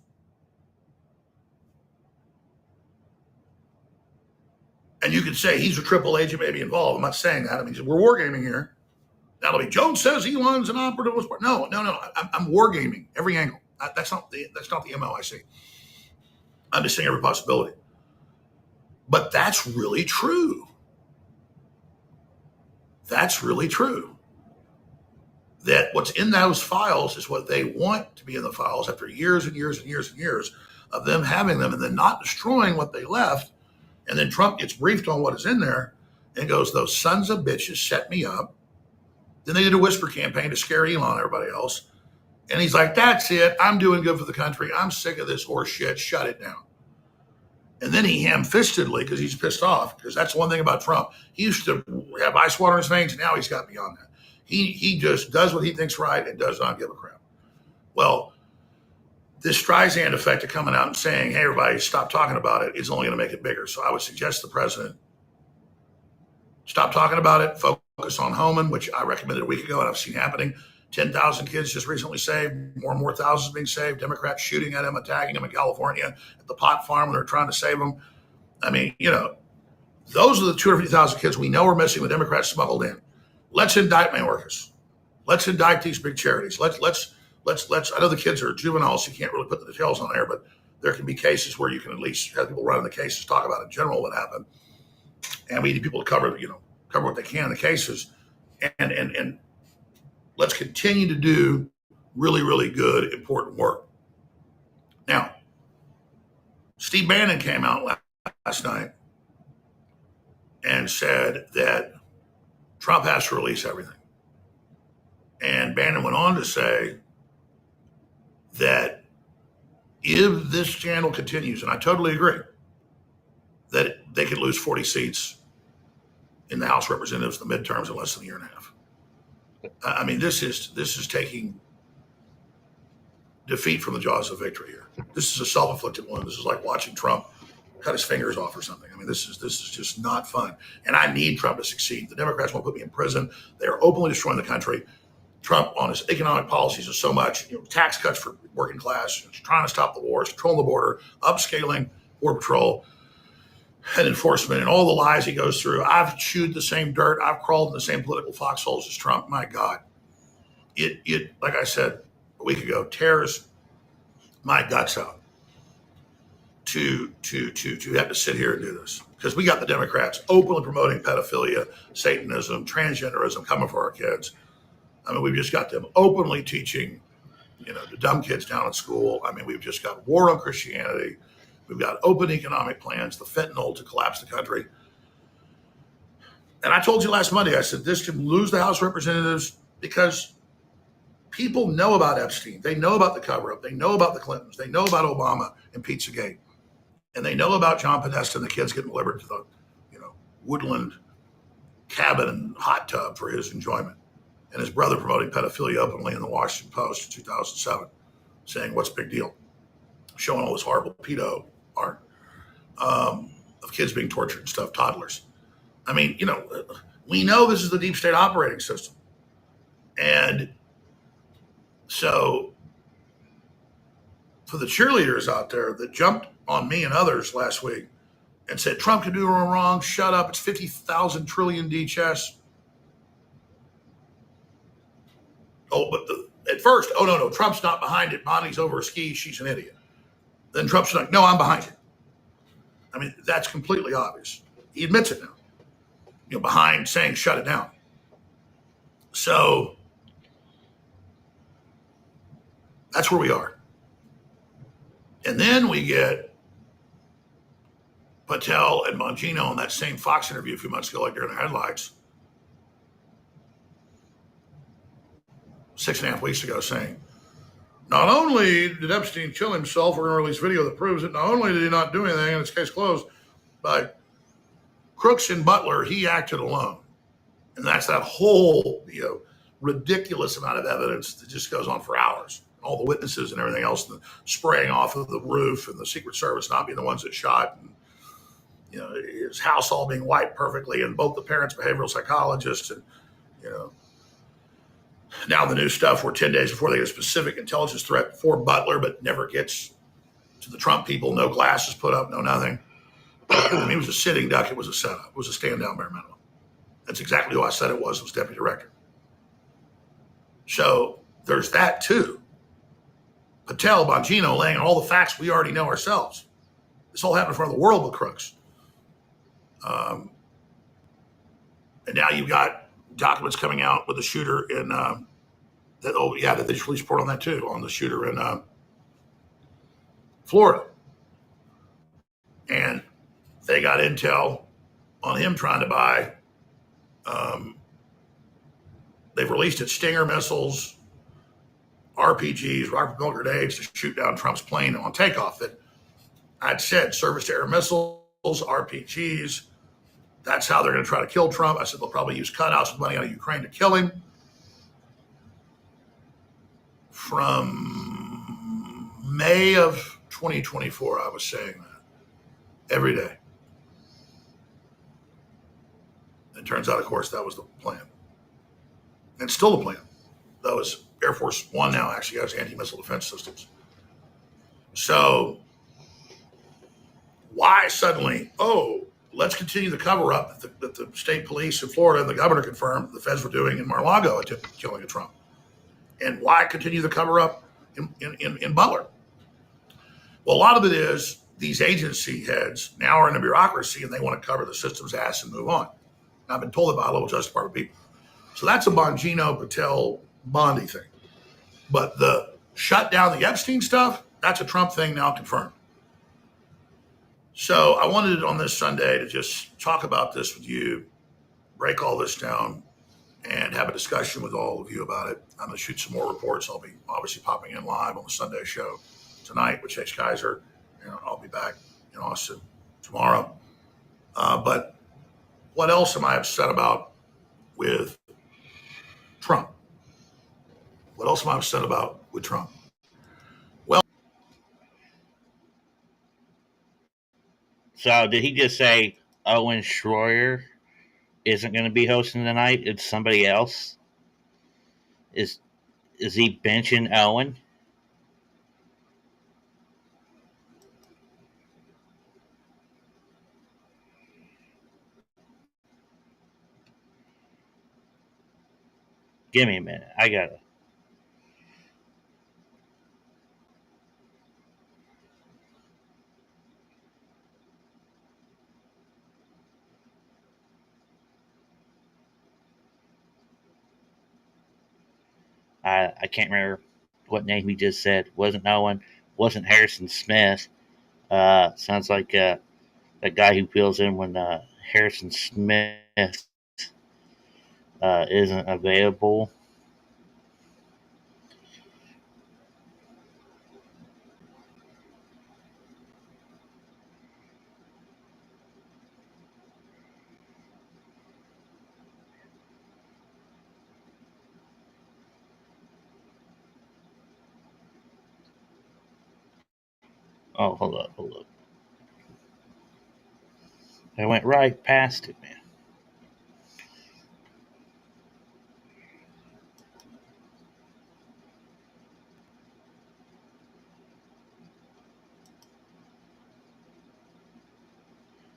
And you could say he's a triple agent, maybe involved. I'm not saying that. I mean, we're wargaming here. That'll be Jones says Elon's an operative. No. I'm wargaming every angle. That's not the MO I see. I'm just saying every possibility. But that's really true. That's really true. That what's in those files is what they want to be in the files after years and years and years and years of them having them and then not destroying what they left. And then Trump gets briefed on what is in there and goes, those sons of bitches set me up. Then they did a whisper campaign to scare Elon and everybody else. And he's like, that's it. I'm doing good for the country. I'm sick of this horse shit. Shut it down. And then he ham-fistedly, because he's pissed off, because that's one thing about Trump. He used to have ice water in his veins. Now he's got beyond that. He just does what he thinks right and does not give a crap. Well, this Streisand effect of coming out and saying, hey, everybody, stop talking about it is only going to make it bigger. So I would suggest the president stop talking about it, focus on Homan, which I recommended a week ago and I've seen happening. 10,000 kids just recently saved, more and more thousands being saved, Democrats shooting at them, attacking them in California at the pot farm when they're trying to save them. I mean, those are the 250,000 kids we know are missing the Democrats smuggled in. Let's indict Mayorkas. Let's indict these big charities. Let's, I know the kids are juveniles, so you can't really put the details on there, but there can be cases where you can at least have people running the cases, talk about in general what happened. And we need people to cover what they can in the cases. And let's continue to do really, really good, important work. Now, Steve Bannon came out last night and said that Trump has to release everything. And Bannon went on to say that if this scandal continues, and I totally agree, that they could lose 40 seats in the House of Representatives in the midterms in less than a year and a half. I mean, this is taking defeat from the jaws of victory here. This is a self-inflicted one. This is like watching Trump cut his fingers off or something. I mean, this is just not fun. And I need Trump to succeed. The Democrats won't put me in prison. They are openly destroying the country. Trump on his economic policies is so much, tax cuts for working class, trying to stop the wars, controlling the border, upscaling Border Patrol and enforcement, and all the lies he goes through. I've chewed the same dirt. I've crawled in the same political foxholes as Trump. My God, it like I said a week ago, tears my guts out to have to sit here and do this, because we got the Democrats openly promoting pedophilia, Satanism, transgenderism coming for our kids. I mean, we've just got them openly teaching, the dumb kids down at school. I mean, we've just got war on Christianity. We've got open economic plans, the fentanyl to collapse the country. And I told you last Monday, I said, this could lose the House of Representatives because people know about Epstein. They know about the cover-up. They know about the Clintons. They know about Obama and Pizzagate. And they know about John Podesta and the kids getting delivered to the, woodland cabin and hot tub for his enjoyment. And his brother promoting pedophilia openly in the Washington Post in 2007, saying, what's the big deal? Showing all this horrible pedo art of kids being tortured and stuff, toddlers. I mean, we know this is the deep state operating system. And so for the cheerleaders out there that jumped on me and others last week and said, Trump can do no wrong, shut up, it's 50,000 trillion D chess. Oh, but at first, no, Trump's not behind it. Bondi's over her skis, she's an idiot. Then Trump's like, no, I'm behind it. I mean, that's completely obvious. He admits it now, behind saying shut it down. So that's where we are. And then we get Patel and Bongino in that same Fox interview a few months ago, like during the headlights, 6.5 weeks ago, saying, not only did Epstein kill himself, we're going to release video that proves it, not only did he not do anything and it's case closed, but Crooks and Butler, he acted alone. And that's that whole, ridiculous amount of evidence that just goes on for hours. All the witnesses and everything else, the spraying off of the roof and the Secret Service not being the ones that shot, and, his house all being wiped perfectly, and both the parents, behavioral psychologists, and, now the new stuff where 10 days before they get a specific intelligence threat for Butler, but never gets to the Trump people, no glasses put up, no nothing. I mean, it was a sitting duck. It was a setup. It was a stand down bare minimum. That's exactly who I said it was deputy director. So there's that too. Patel, Bongino laying all the facts we already know ourselves. This all happened in front of the world with crooks. And now you've got documents coming out with the shooter in that they just released report on that too, on the shooter in Florida. And they got intel on him trying to buy, they've released it, Stinger missiles, RPGs, rocket propelled grenades to shoot down Trump's plane on takeoff. That I'd said surface to air missiles, RPGs. That's how they're going to try to kill Trump. I said they'll probably use cutouts with money out of Ukraine to kill him. From May of 2024, I was saying that every day. It turns out, of course, that was the plan. And still the plan. though it's Air Force One now actually has anti-missile defense systems. So why suddenly, let's continue the cover up that the state police in Florida and the governor confirmed the feds were doing in Mar-a-Lago, killing a Trump? And why continue the cover up in Butler? Well, a lot of it is these agency heads now are in a bureaucracy and they want to cover the system's ass and move on. And I've been told it by local Justice Department people. So that's a Bongino, Patel, Bondi thing. But the shut down the Epstein stuff, that's a Trump thing now confirmed. So I wanted on this Sunday to just talk about this with you, break all this down, and have a discussion with all of you about it. I'm going to shoot some more reports. I'll be obviously popping in live on the Sunday show tonight with Chase Kaiser. I'll be back in Austin tomorrow. But what else am I upset about with Trump? What else am I upset about with Trump? Well, So did he just say Owen Schroyer isn't going to be hosting tonight? It's somebody else. Is he benching Owen? Give me a minute. I gotta. I can't remember what name he just said. Wasn't Owen? Wasn't Harrison Smith? Sounds like that guy who fills in when Harrison Smith isn't available. Oh, hold up. I went right past it, man.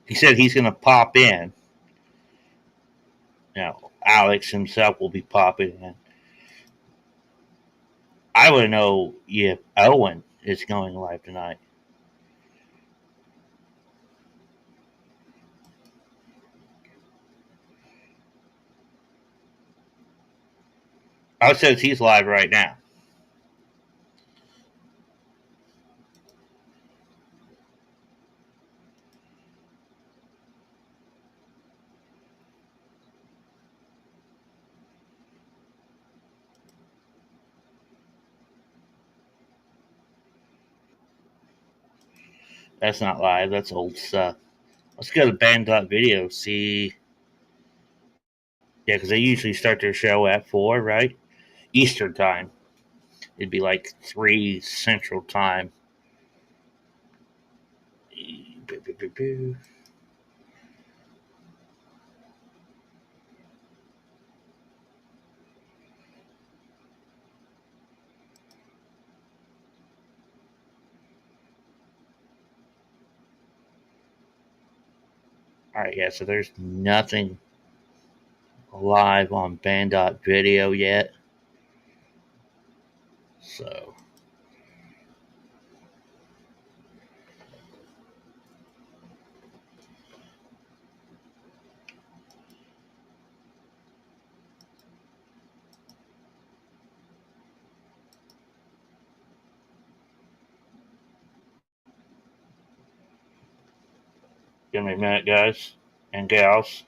He said he's going to pop in. Alex himself will be popping in. I want to know if Owen is going live tonight. Oh, it says he's live right now. That's not live. That's old stuff. Let's go to band.video. See. Yeah, because they usually start their show at 4, right? Eastern time. It'd be like 3 Central time. All right, yeah, so there's nothing live on band.video yet. So. Give me a minute, guys and gals.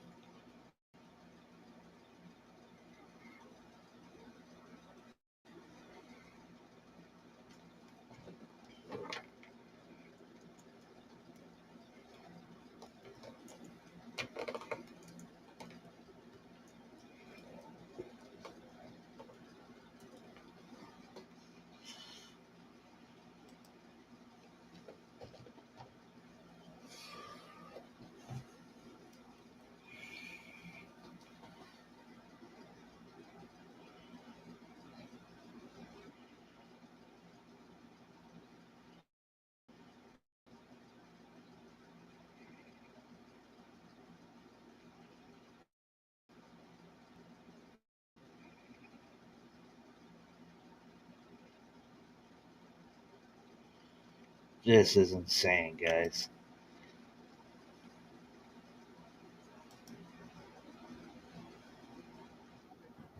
This is insane, guys.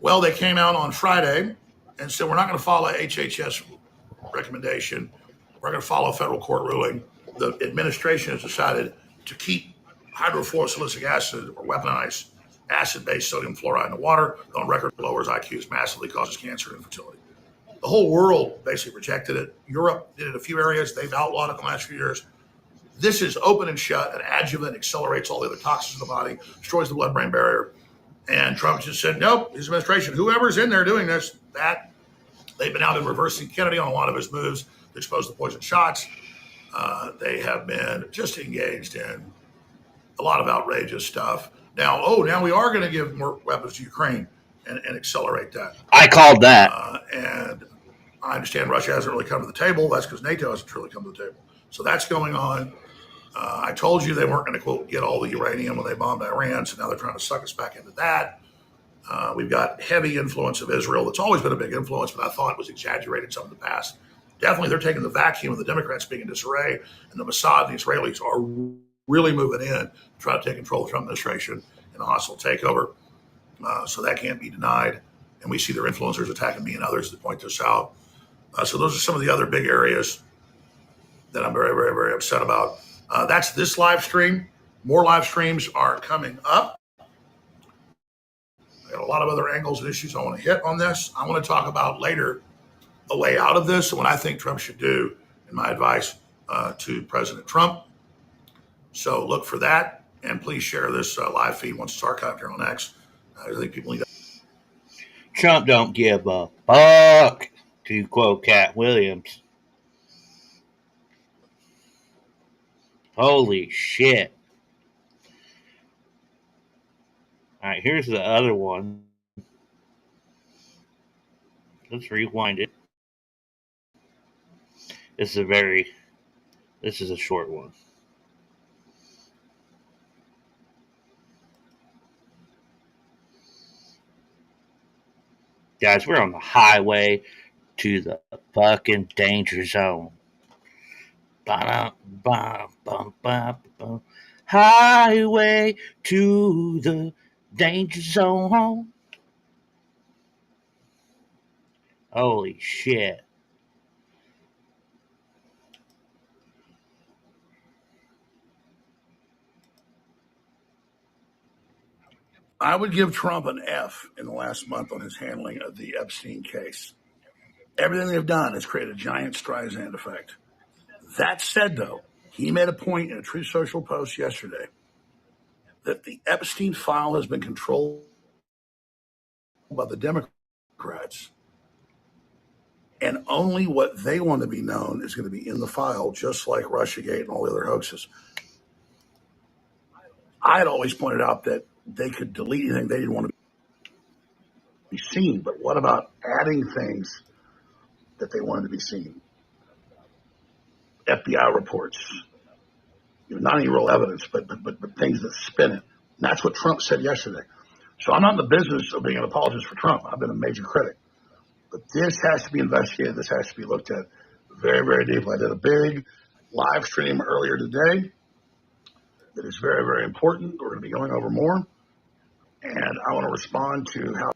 Well, they came out on Friday and said we're not going to follow HHS recommendation. We're going to follow a federal court ruling. The administration has decided to keep hydrofluorosilicic acid or weaponized acid-based sodium fluoride in the water. On record, lowers IQs massively, causes cancer and infertility. The whole world basically rejected it. Europe did it in a few areas. They've outlawed it in the last few years. This is open and shut. An adjuvant accelerates all the other toxins in the body, destroys the blood-brain barrier. And Trump just said, nope, his administration, whoever's in there doing this, that. They've been out and reversing Kennedy on a lot of his moves to expose the poison shots. They have been just engaged in a lot of outrageous stuff. Now we are going to give more weapons to Ukraine and accelerate that. I called that. And I understand Russia hasn't really come to the table. That's because NATO hasn't truly come to the table. So that's going on. I told you they weren't going to, quote, get all the uranium when they bombed Iran. So now they're trying to suck us back into that. We've got heavy influence of Israel. That's always been a big influence, but I thought was exaggerated some in the past. Definitely, they're taking the vacuum of the Democrats being in disarray, and the Mossad and the Israelis are really moving in to try to take control of the Trump administration in a hostile takeover. So that can't be denied. And we see their influencers attacking me and others that point this out. So those are some of the other big areas that I'm very, very, very upset about. That's this live stream. More live streams are coming up. I got a lot of other angles and issues I want to hit on this. I want to talk about later a way out of this and what I think Trump should do, and my advice to President Trump. So look for that, and please share this live feed once it's archived here on X. I think people need to. Trump don't give a fuck, to quote Cat Williams. Holy shit. All right, here's the other one. Let's rewind it. This is a short one. Guys, we're on the highway to the fucking danger zone. Highway to the danger zone. Holy shit. I would give Trump an F in the last month on his handling of the Epstein case. Everything they've done has created a giant Streisand effect. That said, though, he made a point in a Truth Social post yesterday that the Epstein file has been controlled by the Democrats, and only what they want to be known is going to be in the file, just like Russiagate and all the other hoaxes. I had always pointed out that they could delete anything they didn't want to be seen, but what about adding things that they wanted to be seen? FBI reports, not any real evidence, but things that spin it. And that's what Trump said yesterday. So I'm not in the business of being an apologist for Trump. I've been a major critic. But this has to be investigated. This has to be looked at very, very deeply. I did a big live stream earlier today that is very, very important. We're going to be going over more. And I want to respond to how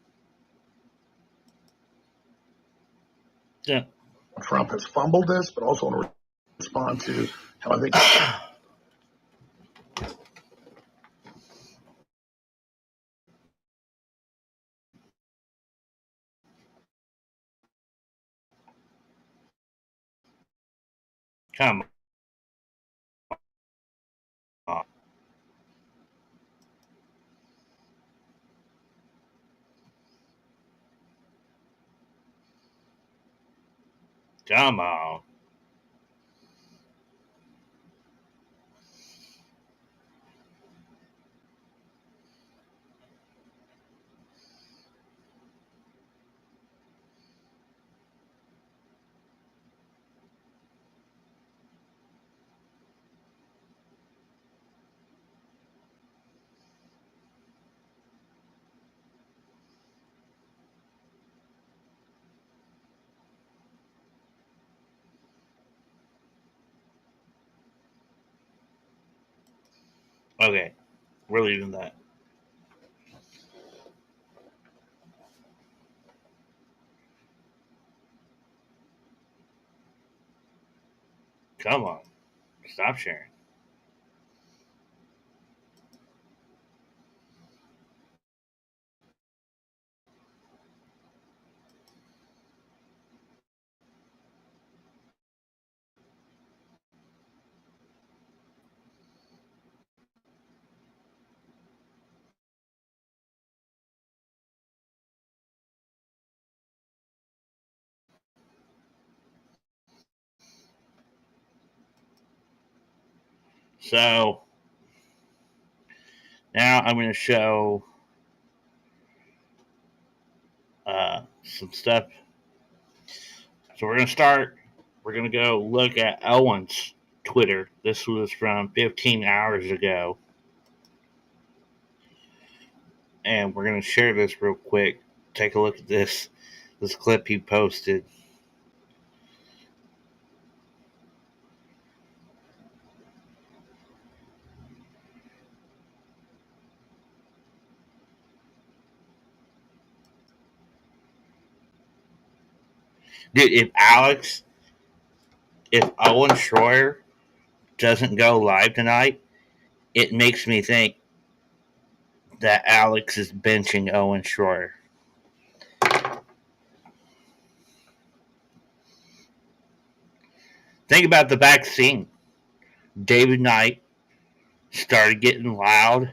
Trump has fumbled this, but also want to respond to how I think. Come on. Come on. Okay, we're leaving that. Come on. Stop sharing. So now I'm going to show some stuff. So we're going to start. We're going to go look at Owen's Twitter. This was from 15 hours ago. And we're going to share this real quick. Take a look at this clip he posted. Dude, if Owen Schroyer doesn't go live tonight, it makes me think that Alex is benching Owen Schroyer. Think about the vaccine. David Knight started getting loud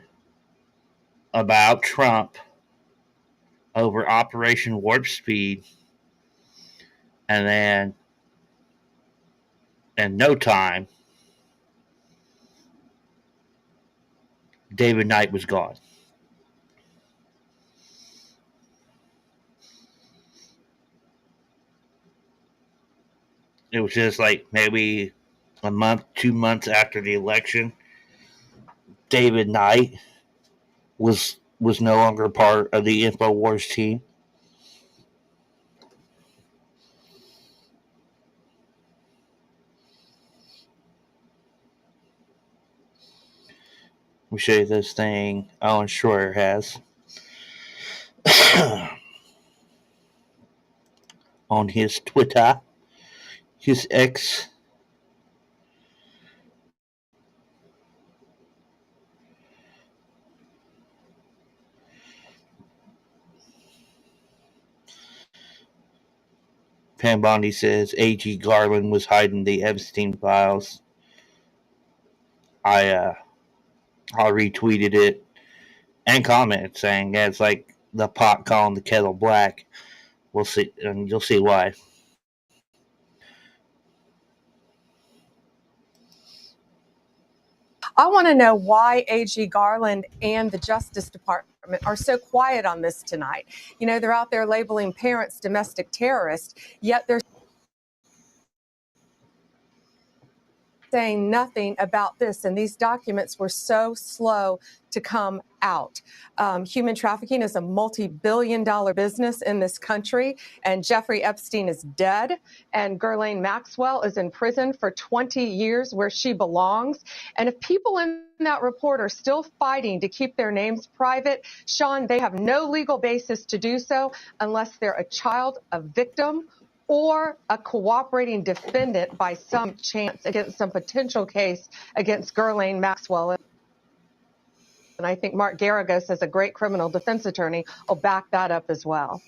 about Trump over Operation Warp Speed, and then in no time, David Knight was gone. It was just like maybe a month, 2 months after the election, David Knight was no longer part of the InfoWars team. Let me show you this thing Owen Schroyer has on his Twitter, his X. Pam Bondi says A.G. Garland was hiding the Epstein files. I retweeted it and commented saying yeah, it's like the pot calling the kettle black. We'll see, and you'll see why. I want to know why A.G. Garland and the Justice Department are so quiet on this tonight. You know, they're out there labeling parents domestic terrorists, yet they're saying nothing about this. And these documents were so slow to come out. Human trafficking is a multi-billion-dollar business in this country, and Jeffrey Epstein is dead, and Ghislaine Maxwell is in prison for 20 years where she belongs. And if people in that report are still fighting to keep their names private, Sean, they have no legal basis to do so unless they're a child, a victim, or a cooperating defendant by some chance against some potential case against Ghislaine Maxwell. And I think Mark Garagos, as a great criminal defense attorney, will back that up as well.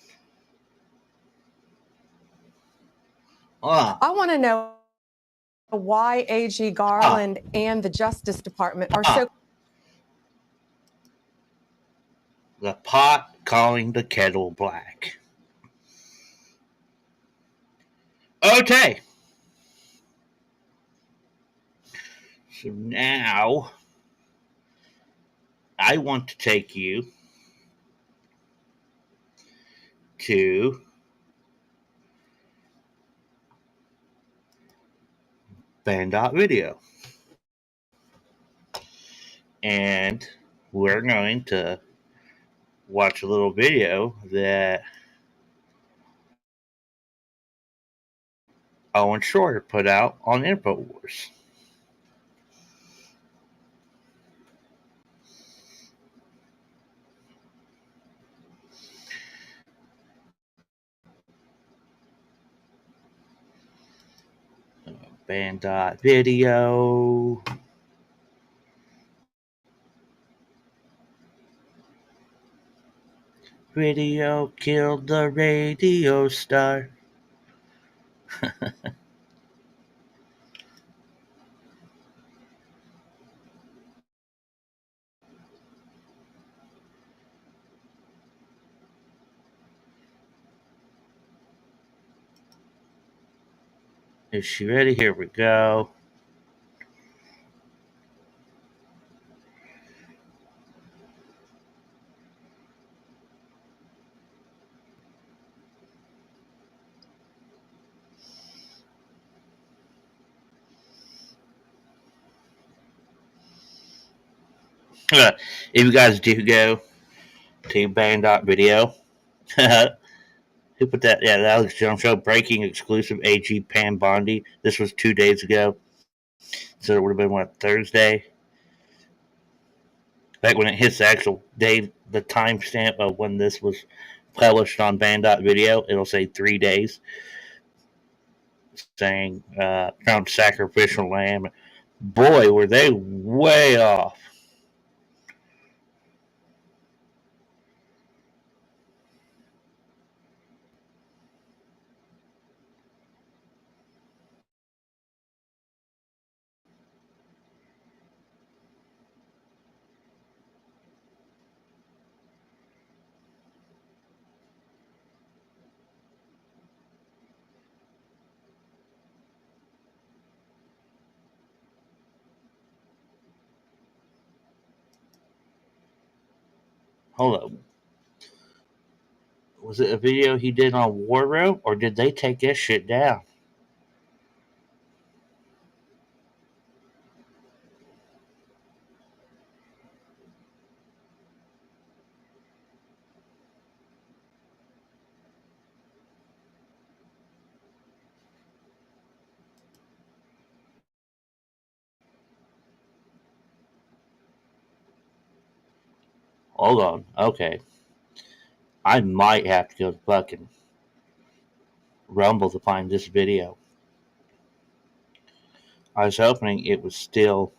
I want to know why A.G. Garland and the Justice Department are so... The pot calling the kettle black. Okay. So now I want to take you to Band.video. And we're going to watch a little video that Owen Schroyer put out on InfoWars. Band.video. Video killed the radio star. Is she ready? Here we go. If you guys do go to band.video, who put that? Yeah, the Alex Jones Show breaking exclusive AG Pam Bondi. This was 2 days ago. So it would have been, what, Thursday? Back when it hits the actual day, the timestamp of when this was published on band.video, it'll say 3 days. Saying Trump sacrificial lamb. Boy, were they way off. Hold up. Was it a video he did on War Room, or did they take this shit down? Hold on. Okay. I might have to go to fucking Rumble to find this video. I was hoping it was still.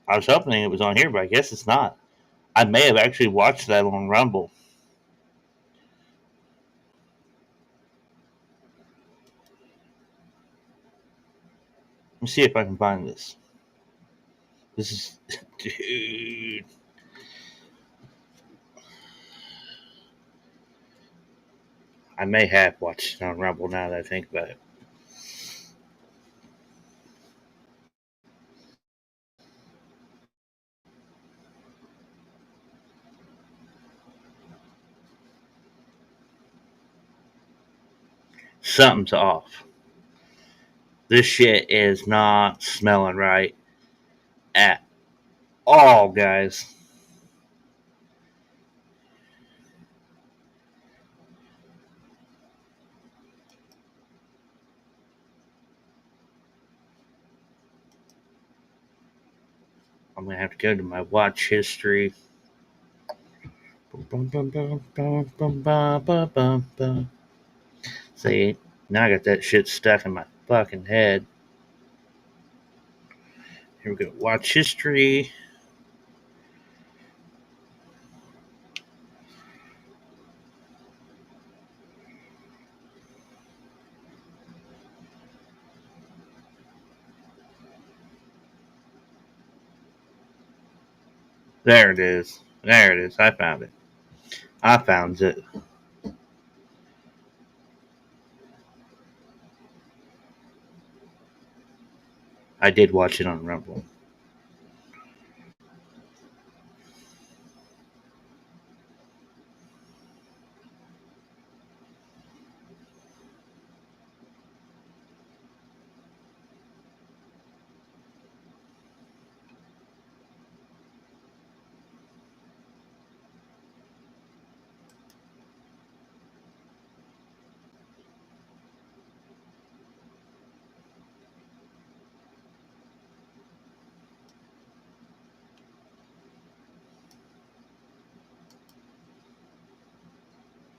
I was hoping it was on here, but I guess it's not. I may have actually watched that on Rumble. Let me see if I can find this. This is. Dude. I may have watched it on Rumble now that I think about it. Something's off. This shit is not smelling right at all, guys. I'm gonna have to go to my watch history. See, now I got that shit stuck in my fucking head. Here we go. Watch history. There it is. There it is. I found it. I found it. I did watch it on Rumble.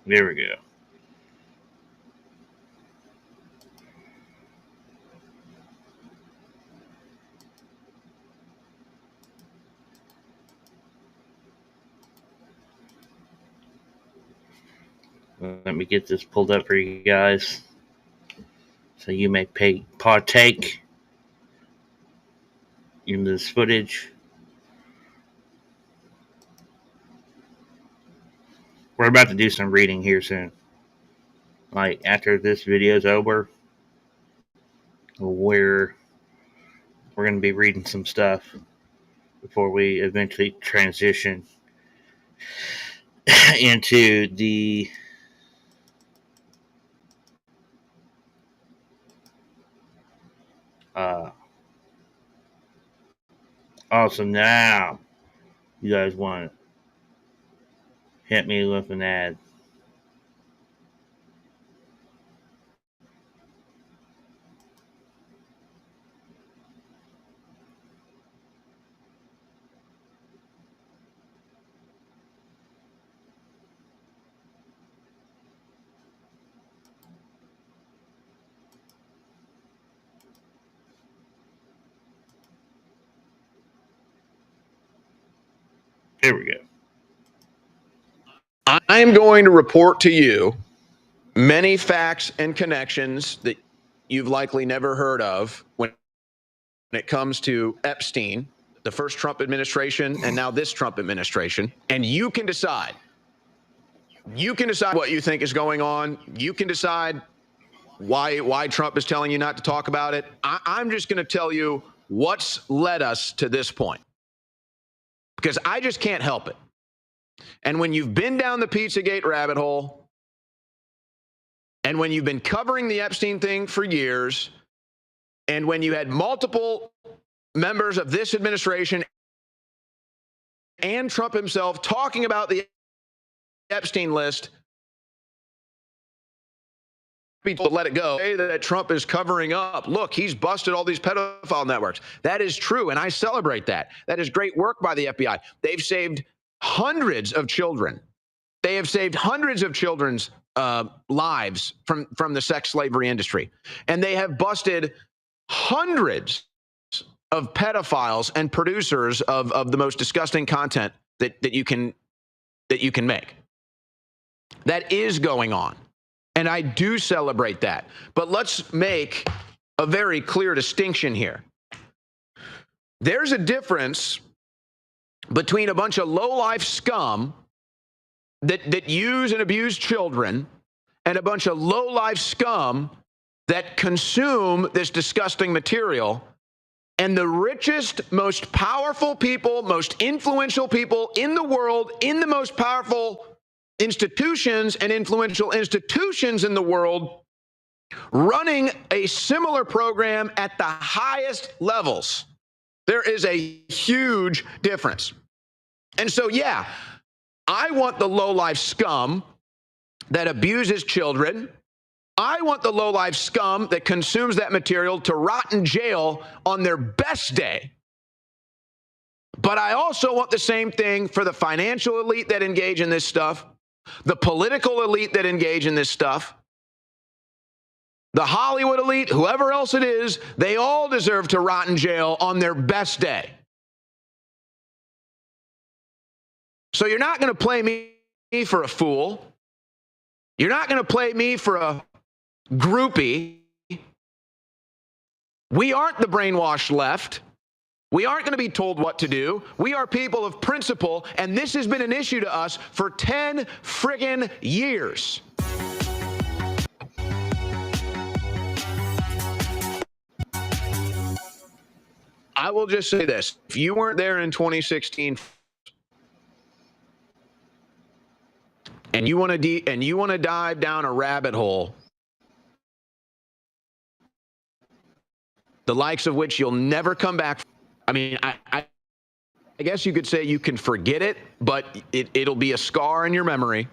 There we go. Let me get this pulled up for you guys so you may partake in this footage. We're about to do some reading here soon. Like after this video is over, we're going to be reading some stuff before we eventually transition into the so now you guys want to hit me with an ad. Here we go. I am going to report to you many facts and connections that you've likely never heard of when it comes to Epstein, the first Trump administration, and now this Trump administration. And you can decide. You can decide what you think is going on. You can decide why Trump is telling you not to talk about it. I'm just going to tell you what's led us to this point, because I just can't help it. And when you've been down the Pizzagate rabbit hole, and when you've been covering the Epstein thing for years, and when you had multiple members of this administration and Trump himself talking about the Epstein list, people let it go. Say that Trump is covering up. Look, he's busted all these pedophile networks. That is true, and I celebrate that. That is great work by the FBI. They've saved hundreds of children. They have saved hundreds of children's lives from the sex slavery industry. And they have busted hundreds of pedophiles and producers of the most disgusting content that you can make. That is going on. And I do celebrate that. But let's make a very clear distinction here. There's a difference between a bunch of low-life scum that use and abuse children and a bunch of low-life scum that consume this disgusting material, and the richest, most powerful people, most influential people in the world, in the most powerful institutions and influential institutions in the world, running a similar program at the highest levels. There is a huge difference. And so, yeah, I want the low-life scum that abuses children. I want the low-life scum that consumes that material to rot in jail on their best day. But I also want the same thing for the financial elite that engage in this stuff, the political elite that engage in this stuff, the Hollywood elite, whoever else it is, they all deserve to rot in jail on their best day. So you're not going to play me for a fool. You're not going to play me for a groupie. We aren't the brainwashed left. We aren't going to be told what to do. We are people of principle, and this has been an issue to us for 10 friggin' years. I will just say this. If you weren't there in 2016 and you want to dive down a rabbit hole, the likes of which you'll never come back from. I mean, I guess you could say you can forget it, but it'll be a scar in your memory.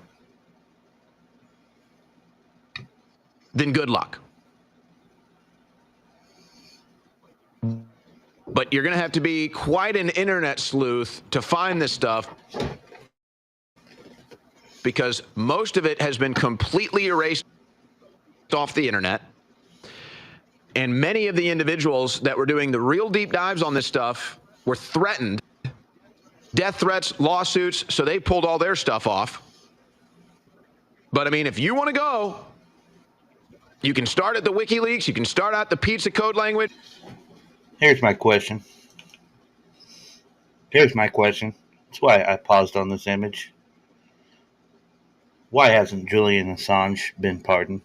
Then good luck. But you're going to have to be quite an internet sleuth to find this stuff. because most of it has been completely erased off the internet. And many of the individuals that were doing the real deep dives on this stuff were threatened, death threats, lawsuits, so they pulled all their stuff off. But I mean, if you want to go, you can start at the WikiLeaks, you can start out the pizza code language. Here's my question. That's why I paused on this image. Why hasn't Julian Assange been pardoned?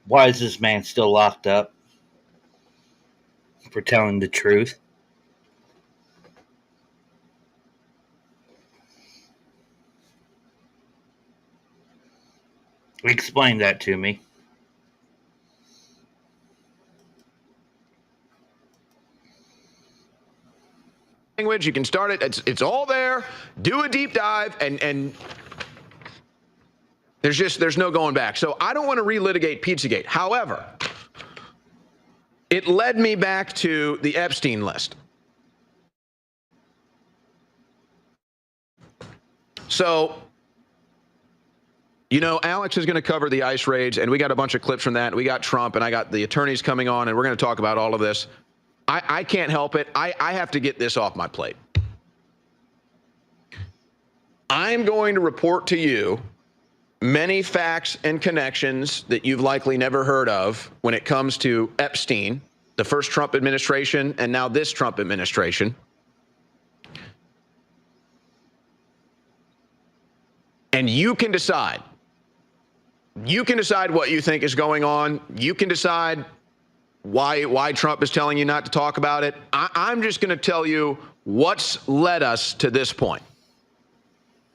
Why is this man still locked up for telling the truth? Explain that to me. Language, you can start it. It's all there. Do a deep dive, and there's no going back. So I don't want to relitigate Pizzagate. However, it led me back to the Epstein list. So, you know, Alex is going to cover the ICE raids, and we got a bunch of clips from that. We got Trump, and I got the attorneys coming on, and we're going to talk about all of this. I can't help it. I have to get this off my plate. I'm going to report to you many facts and connections that you've likely never heard of when it comes to Epstein, the first Trump administration, and now this Trump administration. And you can decide. You can decide what you think is going on. You can decide why Trump is telling you not to talk about it. I'm just going to tell you what's led us to this point,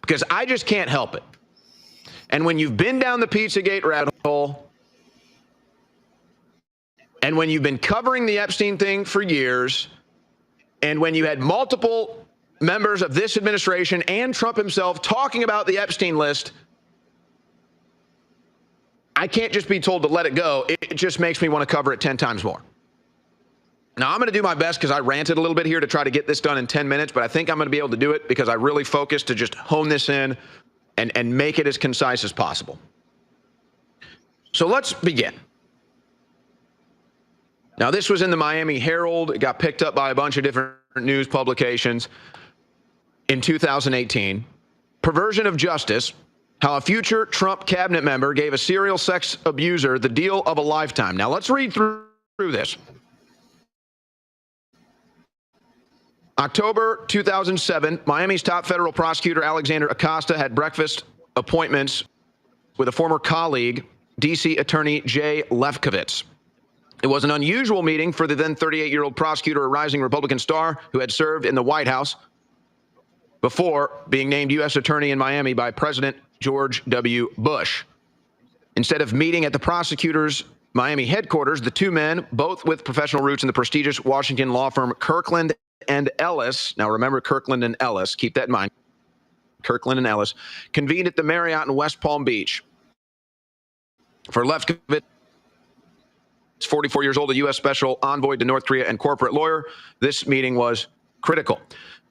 because I just can't help it. And when you've been down the Pizzagate rabbit hole, and when you've been covering the Epstein thing for years, and when you had multiple members of this administration and Trump himself talking about the Epstein list, I can't just be told to let it go. It just makes me want to cover it 10 times more. Now, I'm going to do my best, because I ranted a little bit here, to try to get this done in 10 minutes, but I think I'm going to be able to do it because I really focused to just hone this in and make it as concise as possible. So let's begin. Now, this was in the Miami Herald. It got picked up by a bunch of different news publications in 2018. Perversion of justice: how a future Trump cabinet member gave a serial sex abuser the deal of a lifetime. Now, let's read through this. October 2007, Miami's top federal prosecutor Alexander Acosta had breakfast appointments with a former colleague, D.C. Attorney Jay Lefkowitz. It was an unusual meeting for the then 38-year-old prosecutor, a rising Republican star who had served in the White House before being named U.S. Attorney in Miami by President George W. Bush. Instead of meeting at the prosecutor's Miami headquarters, the two men, both with professional roots in the prestigious Washington law firm Kirkland and Ellis — now remember Kirkland and Ellis, keep that in mind, Kirkland and Ellis — convened at the Marriott in West Palm Beach. For Lefkowitz, 44 years old, a U.S. special envoy to North Korea and corporate lawyer, this meeting was critical.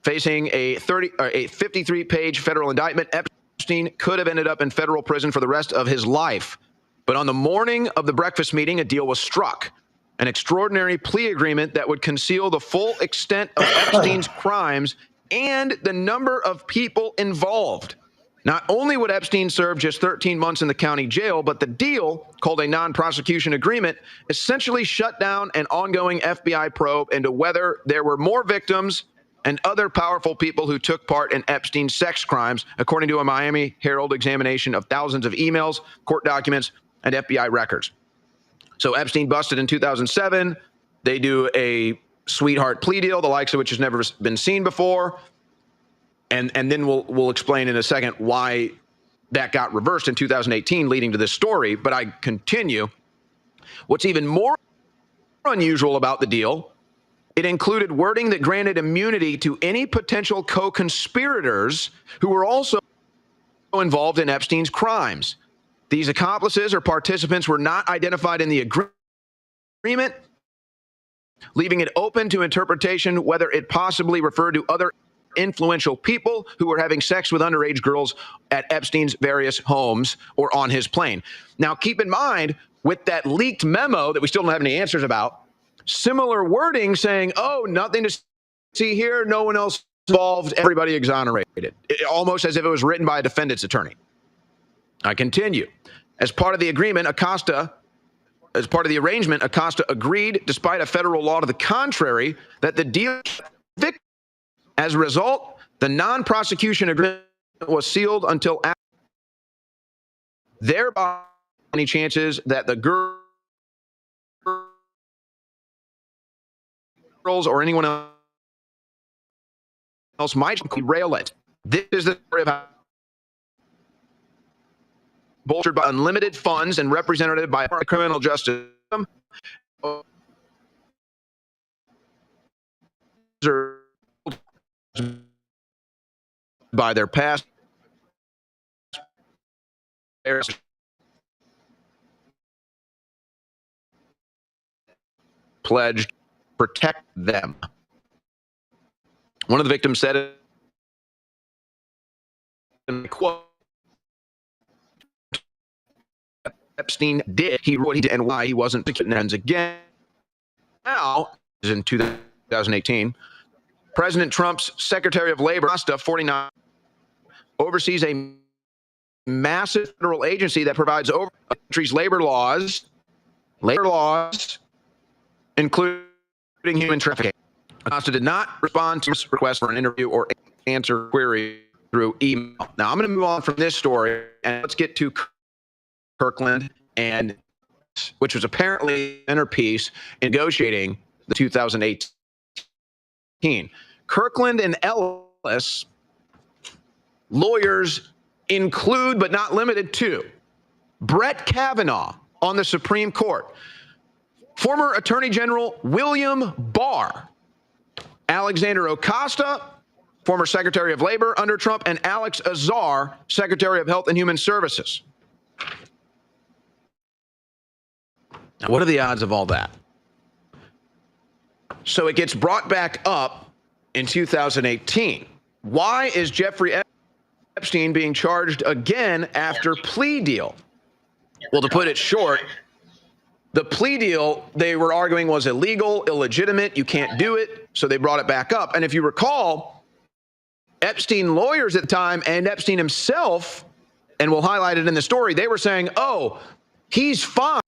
Facing a 53-page federal indictment, Epstein could have ended up in federal prison for the rest of his life. But on the morning of the breakfast meeting, a deal was struck: an extraordinary plea agreement that would conceal the full extent of Epstein's crimes and the number of people involved. Not only would Epstein serve just 13 months in the county jail, but the deal, called a non-prosecution agreement, essentially shut down an ongoing FBI probe into whether there were more victims and other powerful people who took part in Epstein's sex crimes, according to a Miami Herald examination of thousands of emails, court documents, and FBI records. So Epstein busted in 2007. They do a sweetheart plea deal, the likes of which has never been seen before. And then we'll explain in a second why that got reversed in 2018, leading to this story. But I continue. What's even more unusual about the deal: it included wording that granted immunity to any potential co-conspirators who were also involved in Epstein's crimes. These accomplices or participants were not identified in the agreement, leaving it open to interpretation whether it possibly referred to other influential people who were having sex with underage girls at Epstein's various homes or on his plane. Now, keep in mind, with that leaked memo that we still don't have any answers about, similar wording saying, oh, nothing to see here, no one else involved, everybody exonerated. Almost as if it was written by a defendant's attorney. I continue. As part of the agreement, as part of the arrangement, Acosta agreed, despite a federal law to the contrary, that the deal. As a result, the non-prosecution agreement was sealed until after, thereby any chances that the girls or anyone else might derail it. This is the story of how bolstered by unlimited funds and represented by a criminal justice system by their past pledged to protect them. One of the victims said, and I quote, Epstein did, he what he did, and why he wasn't prosecuted. And again, now, in 2018, President Trump's Secretary of Labor, Acosta, 49, oversees a massive federal agency that provides over the country's labor laws, including human trafficking. Acosta did not respond to this request for an interview or answer query through email. Now, I'm going to move on from this story, and let's get to Kirkland, and which was apparently a centerpiece in negotiating the 2018. Kirkland and Ellis lawyers include, but not limited to, Brett Kavanaugh on the Supreme Court, former Attorney General William Barr, Alexander Acosta, former Secretary of Labor under Trump, and Alex Azar, Secretary of Health and Human Services. Now, what are the odds of all that? So it gets brought back up in 2018. Why is Jeffrey Epstein being charged again after plea deal? Well, to put it short, the plea deal they were arguing was illegal, illegitimate, you can't do it, so they brought it back up. And if you recall, Epstein lawyers at the time and Epstein himself, and we'll highlight it in the story, they were saying, oh, he's fine.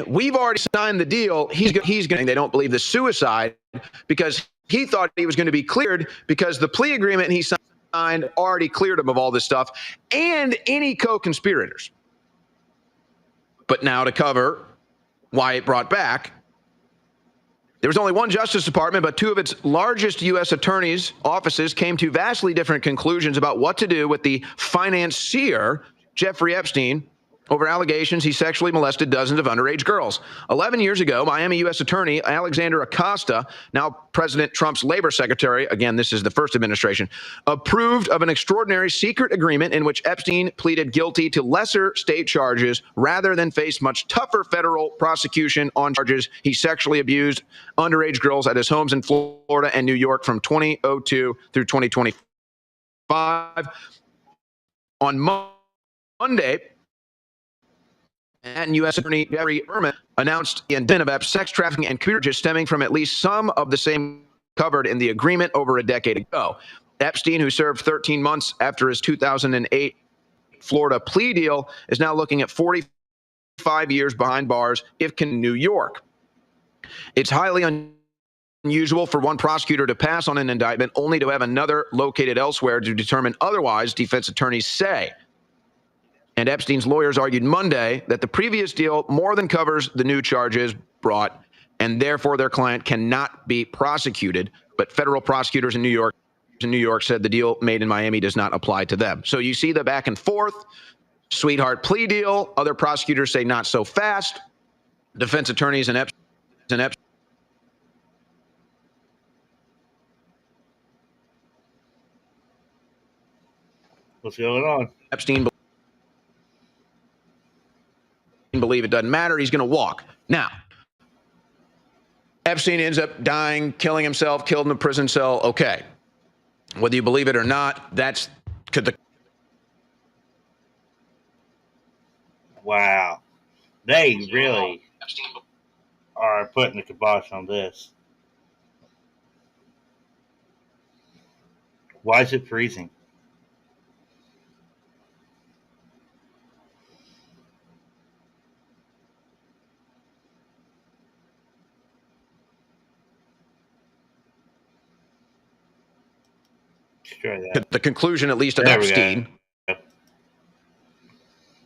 We've already signed the deal. He's going. They don't believe the suicide because he thought he was going to be cleared because the plea agreement he signed already cleared him of all this stuff and any co-conspirators. But now to cover why it brought back, there was only one Justice Department, but two of its largest U.S. attorneys' offices came to vastly different conclusions about what to do with the financier, Jeffrey Epstein, over allegations he sexually molested dozens of underage girls. 11 years ago, Miami U.S. Attorney Alexander Acosta, now President Trump's labor secretary, again, this is the first administration, approved of an extraordinary secret agreement in which Epstein pleaded guilty to lesser state charges rather than face much tougher federal prosecution on charges he sexually abused underage girls at his homes in Florida and New York from 2002 through 2025. On Monday, and U.S. Attorney Gary Ehrman announced the indictment of sex trafficking and computer charges stemming from at least some of the same covered in the agreement over a decade ago. Epstein, who served 13 months after his 2008 Florida plea deal, is now looking at 45 years behind bars in New York. It's highly unusual for one prosecutor to pass on an indictment only to have another located elsewhere to determine otherwise, defense attorneys say. And Epstein's lawyers argued Monday that the previous deal more than covers the new charges brought, and therefore their client cannot be prosecuted. But federal prosecutors in New York said the deal made in Miami does not apply to them. So you see the back and forth, sweetheart plea deal. Other prosecutors say not so fast. Defense attorneys and Epstein. What's going on? Epstein believe it doesn't matter. He's going to walk. Now, Epstein ends up dying, killing himself, killed in a prison cell. Okay. Whether you believe it or not, that's the. Wow. They really are putting the kibosh on this. Why is it freezing? Let's try that. The conclusion, at least, of There we Epstein. go.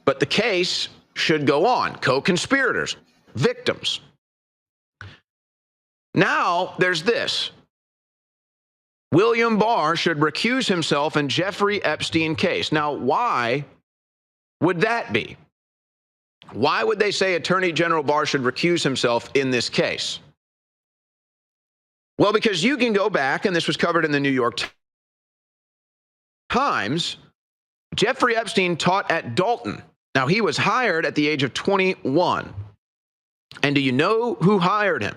But the case should go on. Co-conspirators, victims. Now there's this. William Barr should recuse himself in Jeffrey Epstein case. Now, why would that be? Why would they say Attorney General Barr should recuse himself in this case? Well, because you can go back, and this was covered in the New York Times. Jeffrey Epstein taught at Dalton. Now, he was hired at the age of 21. And do you know who hired him?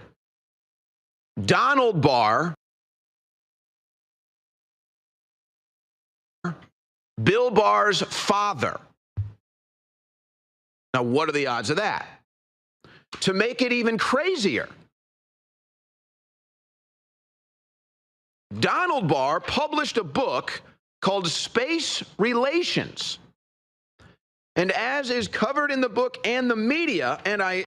Donald Barr, Bill Barr's father. Now, what are the odds of that? To make it even crazier, Donald Barr published a book called Space Relations. And as is covered in the book and the media, and I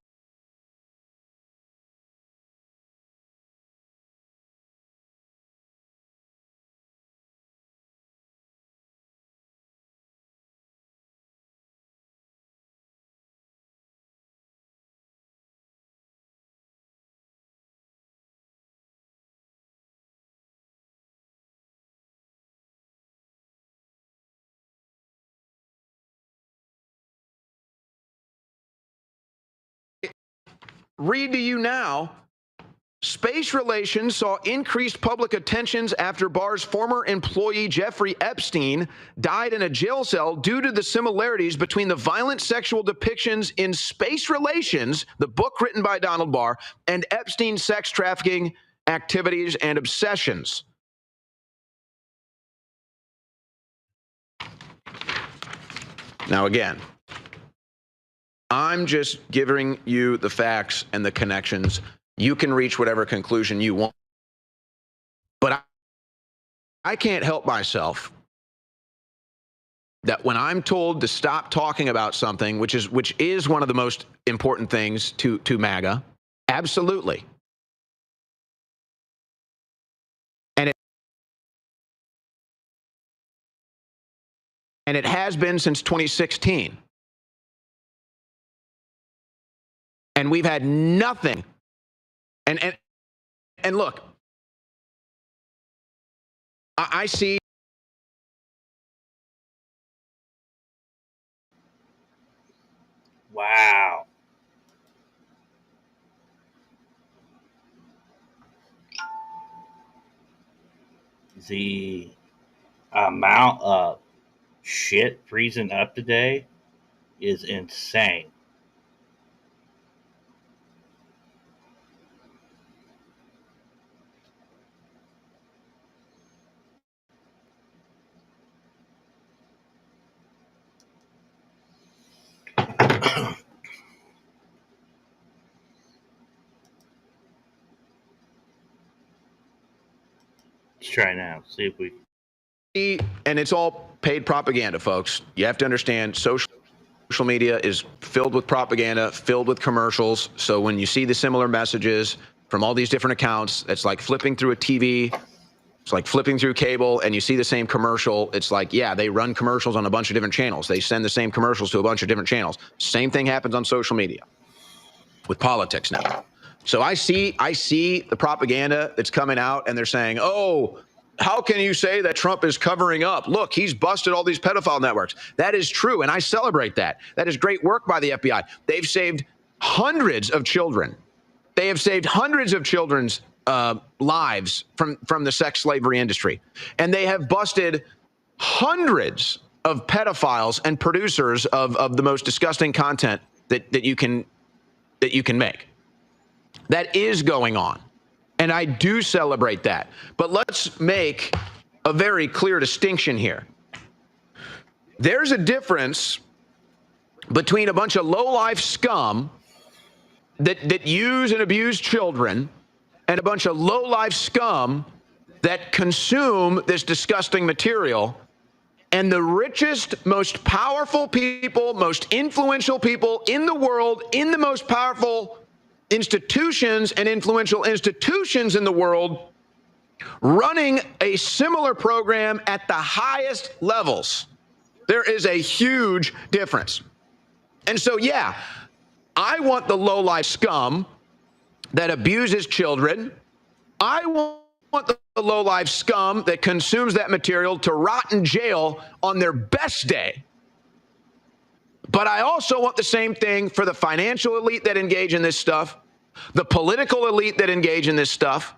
read to you now, Space Relations saw increased public attentions after Barr's former employee Jeffrey Epstein died in a jail cell due to the similarities between the violent sexual depictions in Space Relations, the book written by Donald Barr, and Epstein's sex trafficking activities and obsessions. Now, again, I'm just giving you the facts and the connections. You can reach whatever conclusion you want. But I can't help myself that when I'm told to stop talking about something, which is one of the most important things to MAGA, absolutely. And it has been since 2016. And we've had nothing. And look, I see. Wow. The amount of shit freezing up today is insane. Let's try now. See if we. And it's all paid propaganda, folks. You have to understand social media is filled with propaganda, filled with commercials. So when you see the similar messages from all these different accounts, it's like flipping through a TV. It's like flipping through cable and you see the same commercial. It's like, yeah, they run commercials on a bunch of different channels. They send the same commercials to a bunch of different channels. Same thing happens on social media with politics now. So I see the propaganda that's coming out and they're saying, oh, how can you say that Trump is covering up? Look, he's busted all these pedophile networks. That is true, and I celebrate that. That is great work by the FBI. They've saved hundreds of children. They have saved hundreds of children's lives from the sex slavery industry. And they have busted hundreds of pedophiles and producers of the most disgusting content that you can make. That is going on. And I do celebrate that. But let's make a very clear distinction here. There's a difference between a bunch of low-life scum that use and abuse children and a bunch of low-life scum that consume this disgusting material, and the richest, most powerful people, most influential people in the world, in the most powerful institutions and influential institutions in the world, running a similar program at the highest levels. There is a huge difference. And so, yeah, I want the low-life scum that abuses children. I want the low-life scum that consumes that material to rot in jail on their best day. But I also want the same thing for the financial elite that engage in this stuff, the political elite that engage in this stuff,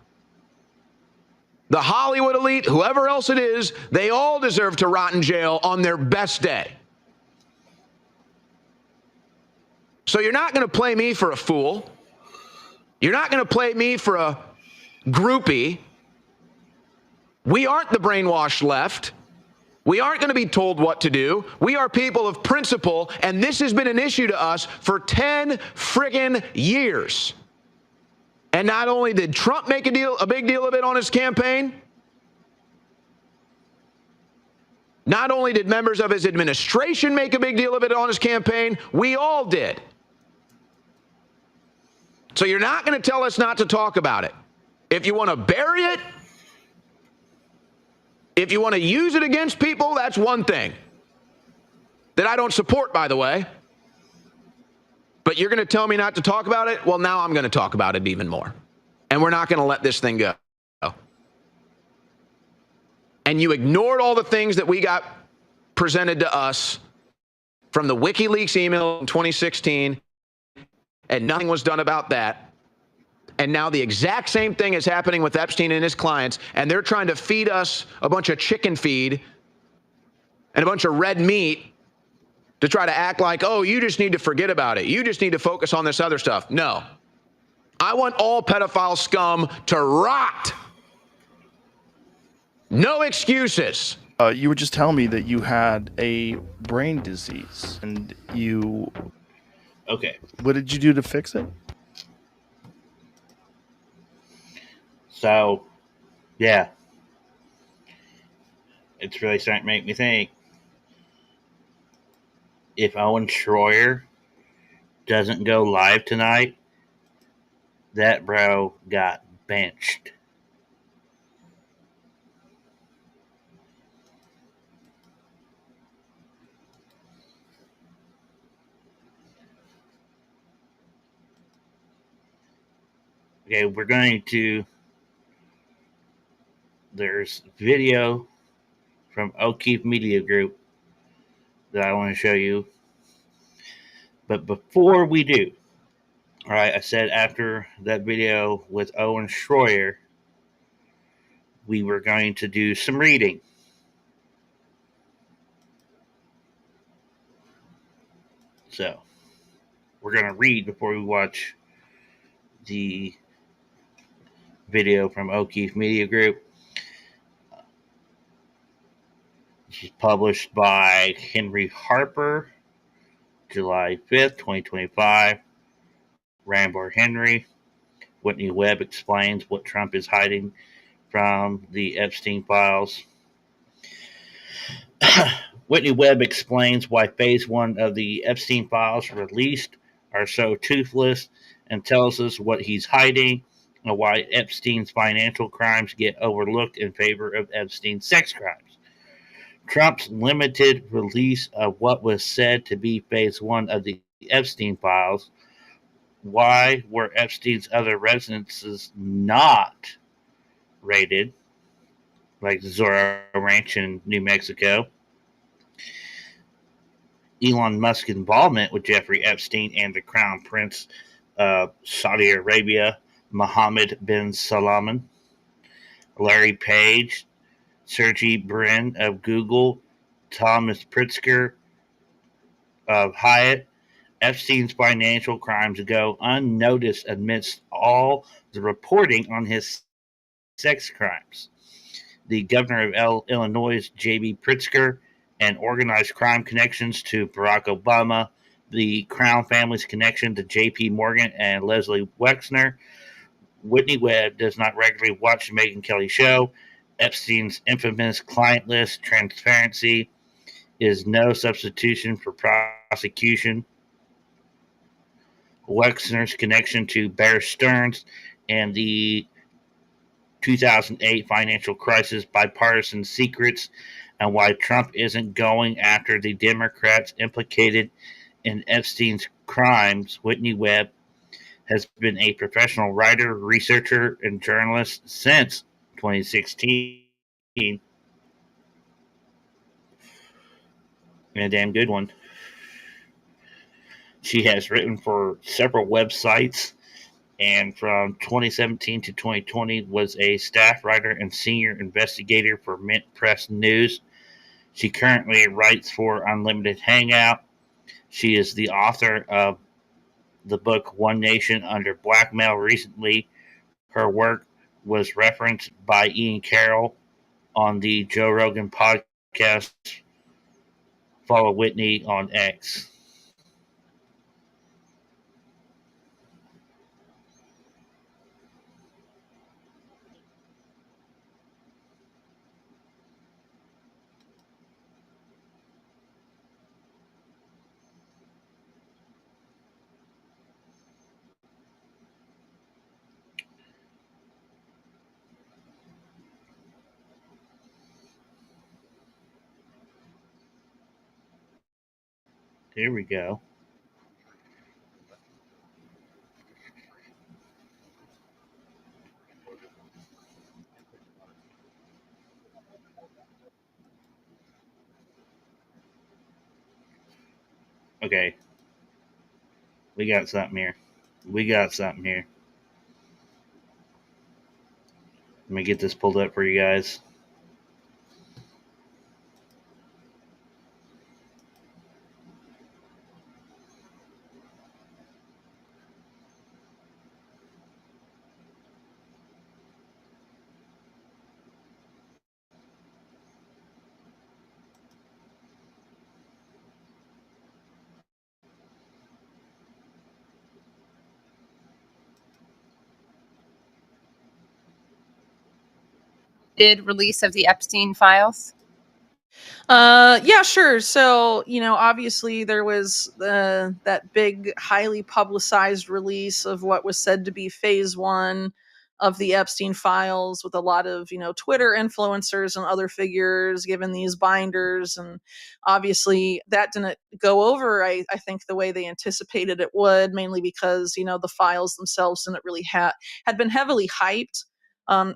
the Hollywood elite, whoever else it is, they all deserve to rot in jail on their best day. So you're not going to play me for a fool. You're not going to play me for a groupie. We aren't the brainwashed left. We aren't going to be told what to do. We are people of principle, and this has been an issue to us for 10 friggin' years. And not only did Trump make a big deal of it on his campaign, not only did members of his administration make a big deal of it on his campaign, we all did. So you're not going to tell us not to talk about it. If you want to bury it, if you want to use it against people, that's one thing that I don't support, by the way. But you're going to tell me not to talk about it? Well, now I'm going to talk about it even more. And we're not going to let this thing go. And you ignored all the things that we got presented to us from the WikiLeaks email in 2016, and nothing was done about that. And now the exact same thing is happening with Epstein and his clients, and they're trying to feed us a bunch of chicken feed and a bunch of red meat to try to act like, oh, you just need to forget about it. You just need to focus on this other stuff. No. I want all pedophile scum to rot. No excuses. You were just telling me that you had a brain disease, and you... Okay. What did you do to fix it? So, yeah. It's really starting to make me think. If Owen Schroyer doesn't go live tonight, that bro got benched. Okay, we're going to... There's video from O'Keefe Media Group that I want to show you. But before we do, all right, I said after that video with Owen Schroyer, we were going to do some reading. So, we're going to read before we watch the video from O'Keefe Media Group. This is published by Henry Harper, July 5th, 2025. Rambo Henry. Whitney Webb explains what Trump is hiding from the Epstein files. Whitney Webb explains why phase 1 of the Epstein files released are so toothless and tells us what he's hiding and why Epstein's financial crimes get overlooked in favor of Epstein's sex crimes. Trump's limited release of what was said to be phase 1 of the Epstein files. Why were Epstein's other residences not raided, like the Zorro Ranch in New Mexico? Elon Musk's involvement with Jeffrey Epstein and the Crown Prince of Saudi Arabia, Mohammed bin Salman. Larry Page, Sergey Brin of Google, Thomas Pritzker of Hyatt, Epstein's financial crimes go unnoticed amidst all the reporting on his sex crimes. The governor of Illinois, J.B. Pritzker, and organized crime connections to Barack Obama, the Crown family's connection to J.P. Morgan and Leslie Wexner. Whitney Webb does not regularly watch the Megyn Kelly show. Epstein's infamous client list transparency is no substitution for prosecution. Wexner's connection to Bear Stearns and the 2008 financial crisis, bipartisan secrets, and why Trump isn't going after the Democrats implicated in Epstein's crimes. Whitney Webb has been a professional writer, researcher, and journalist since 2016. And a damn good one. She has written for several websites, and from 2017 to 2020 was a staff writer and senior investigator for Mint Press News. She currently writes for Unlimited Hangout. She is the author of the book One Nation Under Blackmail. Recently, her work was referenced by Ian Carroll on the Joe Rogan podcast. Follow Whitney on X. Here we go. Okay. We got something here. Let me get this pulled up for you guys. Did release of the Epstein files? Yeah, sure. So, obviously there was that big, highly publicized release of what was said to be phase one of the Epstein files, with a lot of, Twitter influencers and other figures given these binders. And obviously that didn't go over, I think, the way they anticipated it would, mainly because, the files themselves didn't really had been heavily hyped.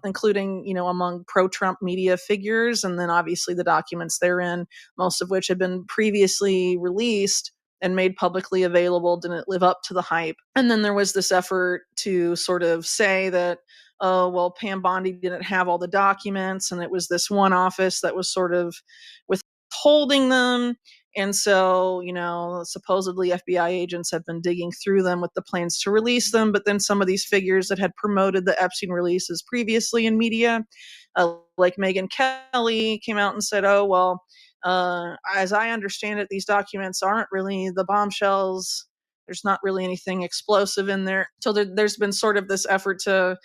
Including, among pro-Trump media figures, and then obviously the documents therein, most of which had been previously released and made publicly available, didn't live up to the hype. And then there was this effort to sort of say that, oh, well, Pam Bondi didn't have all the documents, and it was this one office that was sort of withholding them. And so, supposedly FBI agents had been digging through them with the plans to release them. But then some of these figures that had promoted the Epstein releases previously in media, like Megyn Kelly, came out and said, oh, well, as I understand it, these documents aren't really the bombshells. There's not really anything explosive in there. So there's been sort of this effort to,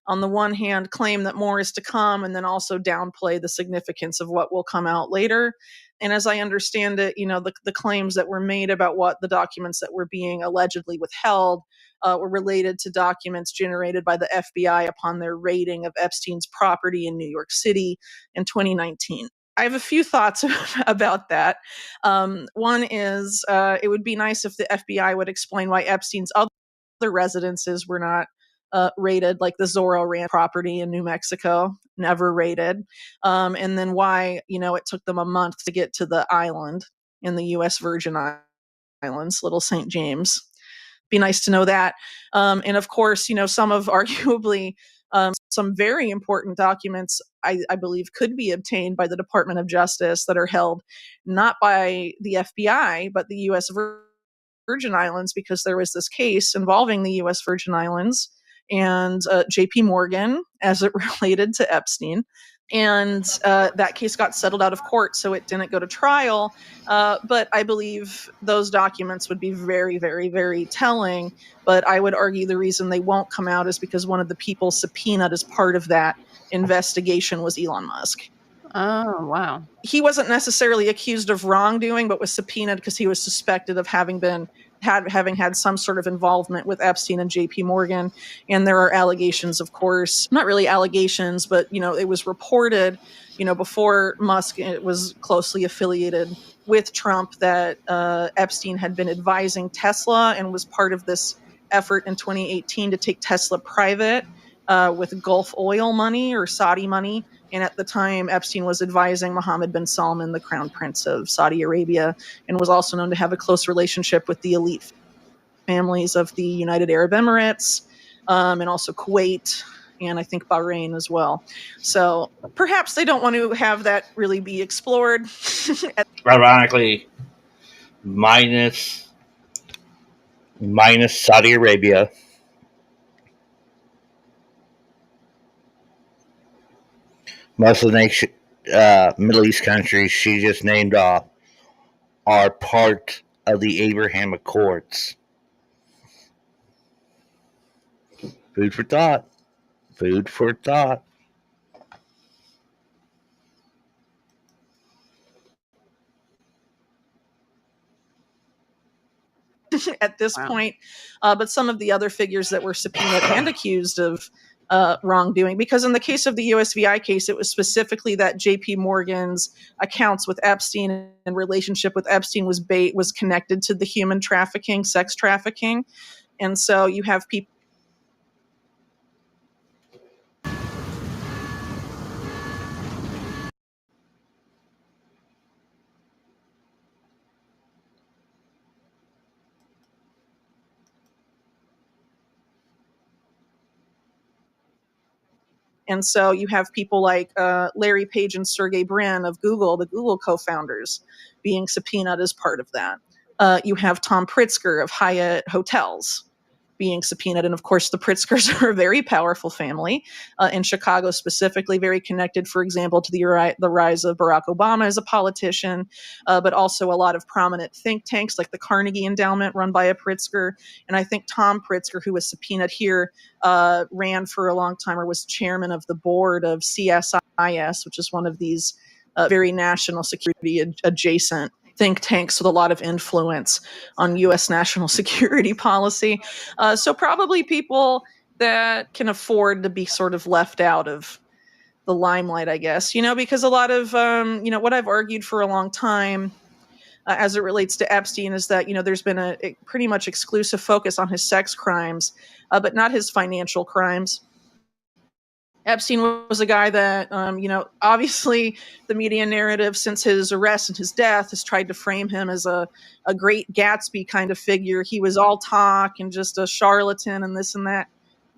on the one hand, claim that more is to come, and then also downplay the significance of what will come out later. And as I understand it, the claims that were made about what the documents that were being allegedly withheld were related to documents generated by the FBI upon their raiding of Epstein's property in New York City in 2019. I have a few thoughts about that. One is it would be nice if the FBI would explain why Epstein's other residences were not raided, like the Zorro Ranch property in New Mexico, never raided. And then why, it took them a month to get to the island in the U.S. Virgin Islands, Little St. James. Be nice to know that. And of course, some of arguably some very important documents, I believe, could be obtained by the Department of Justice that are held not by the FBI, but the U.S. Virgin Islands because there was this case involving the U.S. Virgin Islands and J.P. Morgan as it related to Epstein. And that case got settled out of court, so it didn't go to trial. But I believe those documents would be very, very, very telling. But I would argue the reason they won't come out is because one of the people subpoenaed as part of that investigation was Elon Musk. Oh, wow. He wasn't necessarily accused of wrongdoing, but was subpoenaed because he was suspected of having had some sort of involvement with Epstein and J.P. Morgan. And there are allegations, of course, not really allegations, but, it was reported, before Musk was closely affiliated with Trump that Epstein had been advising Tesla and was part of this effort in 2018 to take Tesla private with Gulf oil money or Saudi money. And at the time, Epstein was advising Mohammed bin Salman, the crown prince of Saudi Arabia, and was also known to have a close relationship with the elite families of the United Arab Emirates, and also Kuwait, and I think Bahrain as well. So perhaps they don't want to have that really be explored. Ironically, minus Saudi Arabia. Most of the Middle East countries she just named off are part of the Abraham Accords. Food for thought. Food for thought. At this point, but some of the other figures that were subpoenaed and accused of wrongdoing, because in the case of the USVI case, it was specifically that J.P. Morgan's accounts with Epstein and relationship with Epstein was connected to the human trafficking, sex trafficking, and so you have people. And so you have people like Larry Page and Sergey Brin of Google, the Google co-founders, being subpoenaed as part of that. You have Tom Pritzker of Hyatt Hotels being subpoenaed. And of course, the Pritzkers are a very powerful family in Chicago, specifically very connected, for example, to the rise of Barack Obama as a politician, but also a lot of prominent think tanks like the Carnegie Endowment run by a Pritzker. And I think Tom Pritzker, who was subpoenaed here, ran for a long time or was chairman of the board of CSIS, which is one of these very national security adjacent think tanks with a lot of influence on U.S. national security policy. So probably people that can afford to be sort of left out of the limelight, I guess, because a lot of, what I've argued for a long time as it relates to Epstein is that, there's been a pretty much exclusive focus on his sex crimes, but not his financial crimes. Epstein was a guy that, obviously the media narrative since his arrest and his death has tried to frame him as a great Gatsby kind of figure. He was all talk and just a charlatan and this and that.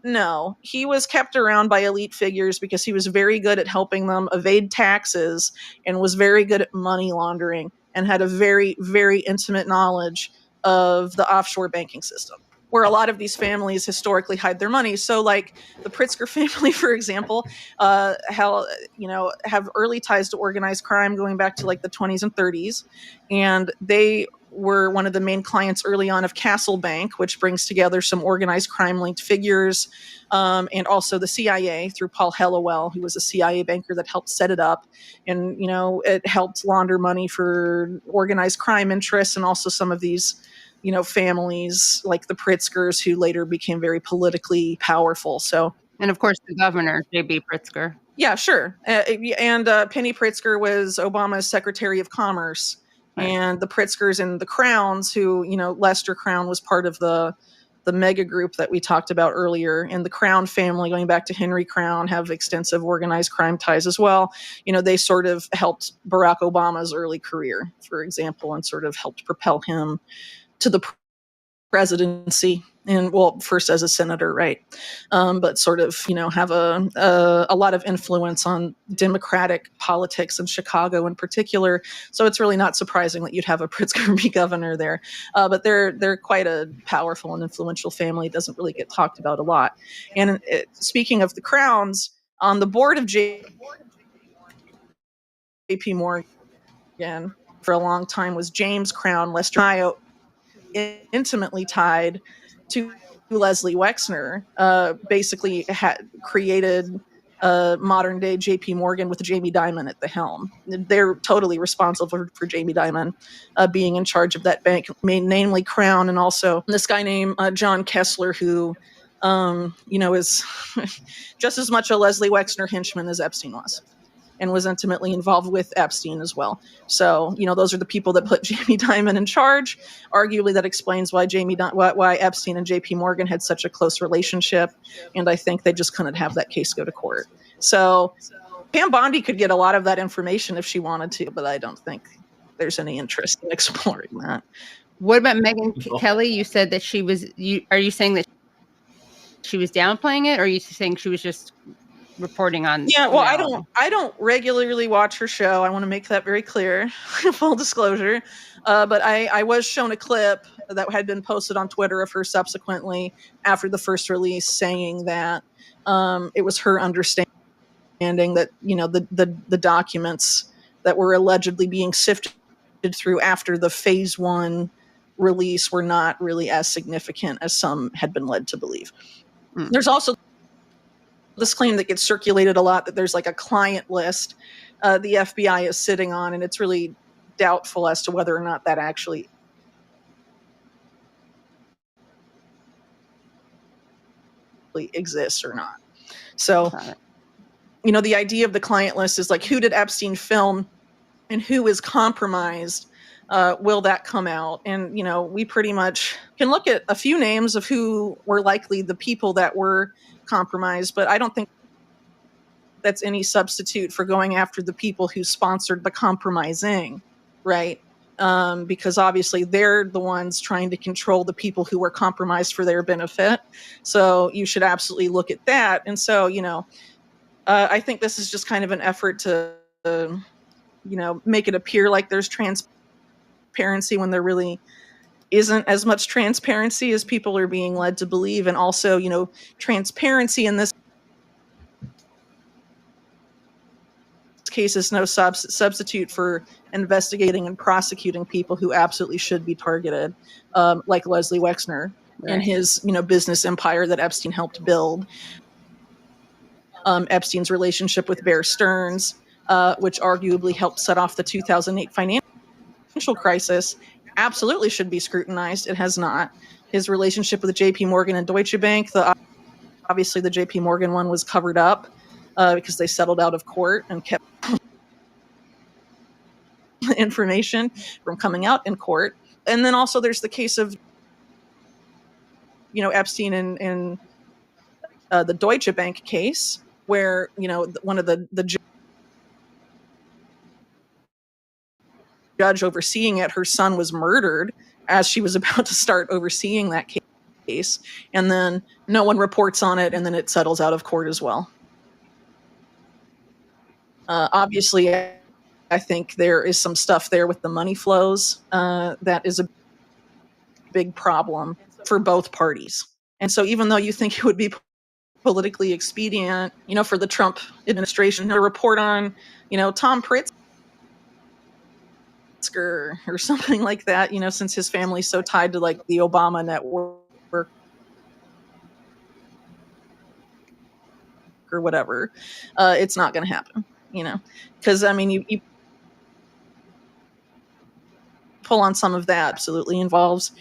No, he was kept around by elite figures because he was very good at helping them evade taxes and was very good at money laundering and had a very, very intimate knowledge of the offshore banking system, where a lot of these families historically hide their money. So like the Pritzker family, for example, have early ties to organized crime going back to like the 20s and 30s. And they were one of the main clients early on of Castle Bank, which brings together some organized crime linked figures, and also the CIA through Paul Hellawell, who was a CIA banker that helped set it up. And, it helped launder money for organized crime interests and also some of these families like the Pritzkers who later became very politically powerful. So, and of course, the governor, J.B. Pritzker. Yeah, sure. And Penny Pritzker was Obama's Secretary of Commerce. Right. And the Pritzkers and the Crowns, who, Lester Crown was part of the mega group that we talked about earlier. And the Crown family, going back to Henry Crown, have extensive organized crime ties as well. They sort of helped Barack Obama's early career, for example, and sort of helped propel him to the presidency, and well, first as a senator, right? But sort of, have a lot of influence on Democratic politics in Chicago in particular. So it's really not surprising that you'd have a Pritzker be governor there. But they're quite a powerful and influential family. It doesn't really get talked about a lot. And speaking of the Crowns, on the board of J.P. Morgan for a long time was James Crown, Lester, Ohio, intimately tied to Leslie Wexner, basically created modern day JP Morgan with Jamie Dimon at the helm. They're totally responsible for Jamie Dimon being in charge of that bank, namely Crown, and also this guy named John Kessler, who is just as much a Leslie Wexner henchman as Epstein was, and was intimately involved with Epstein as well. So, those are the people that put Jamie Dimon in charge. Arguably, that explains why why Epstein and JP Morgan had such a close relationship. And I think they just couldn't have that case go to court. So Pam Bondi could get a lot of that information if she wanted to, but I don't think there's any interest in exploring that. What about Megyn Kelly? You said that she was, are you saying that she was downplaying it, or are you saying she was just reporting on? Yeah, well, I don't regularly watch her show. I want to make that very clear, full disclosure. But I was shown a clip that had been posted on Twitter of her subsequently after the first release, saying that it was her understanding that the documents that were allegedly being sifted through after the phase 1 release were not really as significant as some had been led to believe. There's also this claim that gets circulated a lot that there's like a client list the FBI is sitting on, and it's really doubtful as to whether or not that actually exists or not. So, the idea of the client list is like, who did Epstein film and who is compromised? Will that come out? And, we pretty much can look at a few names of who were likely the people that were compromised, but I don't think that's any substitute for going after the people who sponsored the compromising, right? Because obviously they're the ones trying to control the people who were compromised for their benefit. So you should absolutely look at that. And so, I think this is just kind of an effort to, make it appear like there's transparency when there really isn't as much transparency as people are being led to believe. And also, transparency in this case is no substitute for investigating and prosecuting people who absolutely should be targeted, like Leslie Wexner and his, business empire that Epstein helped build. Epstein's relationship with Bear Stearns, which arguably helped set off the 2008 financial crisis, absolutely should be scrutinized. It has not. His relationship with JP Morgan and Deutsche Bank, obviously the JP Morgan one was covered up because they settled out of court and kept information from coming out in court. And then also there's the case of, Epstein in the Deutsche Bank case, where, one of the judge overseeing it, her son was murdered as she was about to start overseeing that case. And then no one reports on it, and then it settles out of court as well. Obviously, I think there is some stuff there with the money flows that is a big problem for both parties. And so even though you think it would be politically expedient, for the Trump administration to report on, Tom Pritzker or something like that, since his family's so tied to like the Obama network or whatever, it's not going to happen, because you pull on some of that, absolutely involves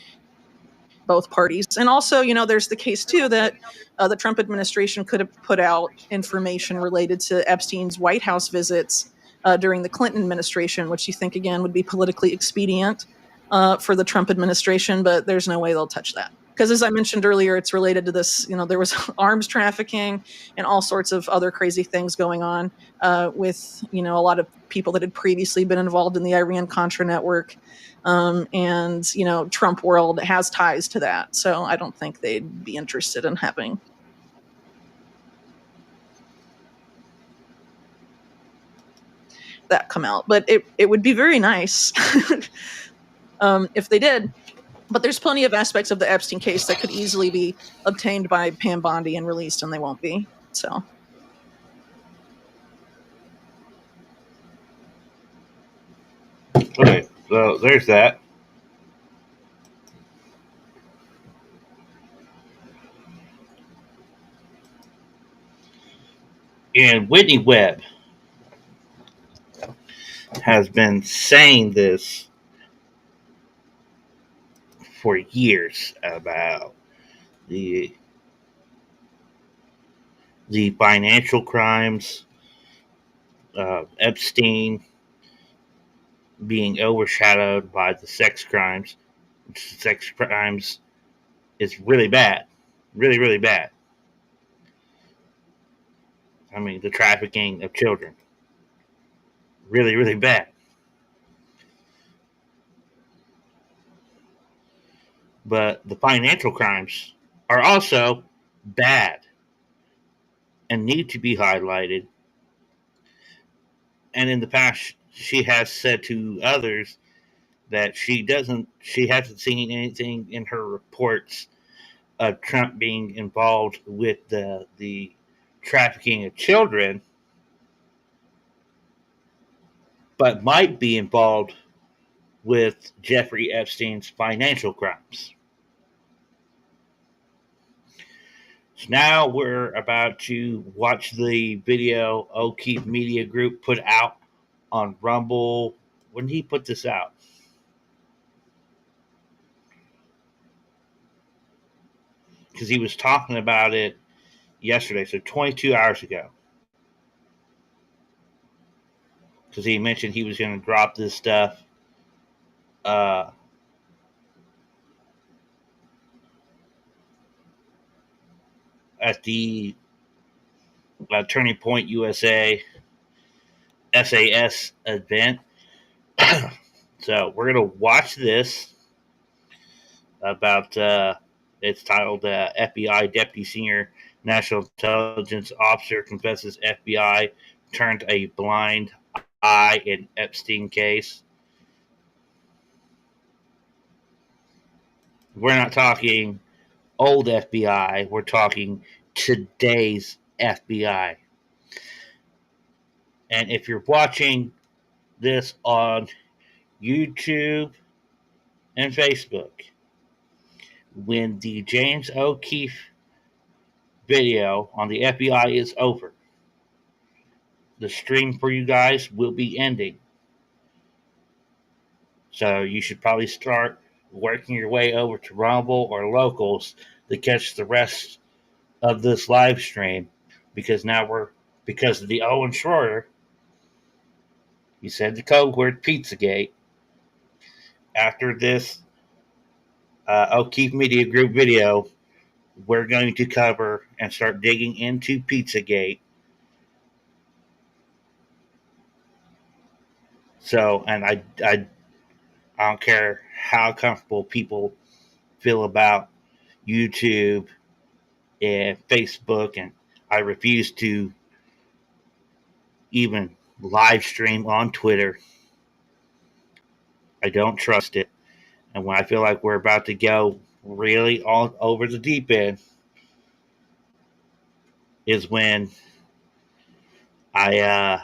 both parties. And also, there's the case too that the Trump administration could have put out information related to Epstein's White House visits during the Clinton administration, which you think, again, would be politically expedient for the Trump administration, but there's no way they'll touch that. because as I mentioned earlier, it's related to this. There was arms trafficking and all sorts of other crazy things going on with a lot of people that had previously been involved in the Iran-Contra network, and Trump world has ties to that. So I don't think they'd be interested in having that come out. But it would be very nice if they did. But there's plenty of aspects of the Epstein case that could easily be obtained by Pam Bondi and released, and they won't be. So Okay, so there's that. And Whitney Webb has been saying this for years about the financial crimes, Epstein being overshadowed by the sex crimes. Sex crimes is really bad, really, really bad. I mean, the trafficking of children, really, really bad. But the financial crimes are also bad and need to be highlighted. And in the past, she has said to others that she hasn't seen anything in her reports of Trump being involved with the trafficking of children, but might be involved with Jeffrey Epstein's financial crimes. So now we're about to watch the video O'Keefe Media Group put out on Rumble. When did he put this out? Because he was talking about it yesterday, so 22 hours ago. Because he mentioned he was going to drop this stuff at the Turning Point USA SAS event. So we're going to watch this about, it's titled FBI Deputy Senior National Intelligence Officer Confesses FBI Turned a Blind Eye in Epstein Case. We're not talking old FBI. We're talking today's FBI. And if you're watching this on YouTube and Facebook, when the James O'Keefe video on the FBI is over, the stream for you guys will be ending. So you should probably start working your way over to Rumble or Locals to catch the rest of this live stream, because now because of the Owen Schroeder, he said the code word Pizzagate. After this O'Keefe Media Group video, we're going to cover and start digging into Pizzagate. So, and I don't care how comfortable people feel about YouTube and Facebook, and I refuse to even live stream on Twitter. I don't trust it. And when I feel like we're about to go really all over the deep end is when I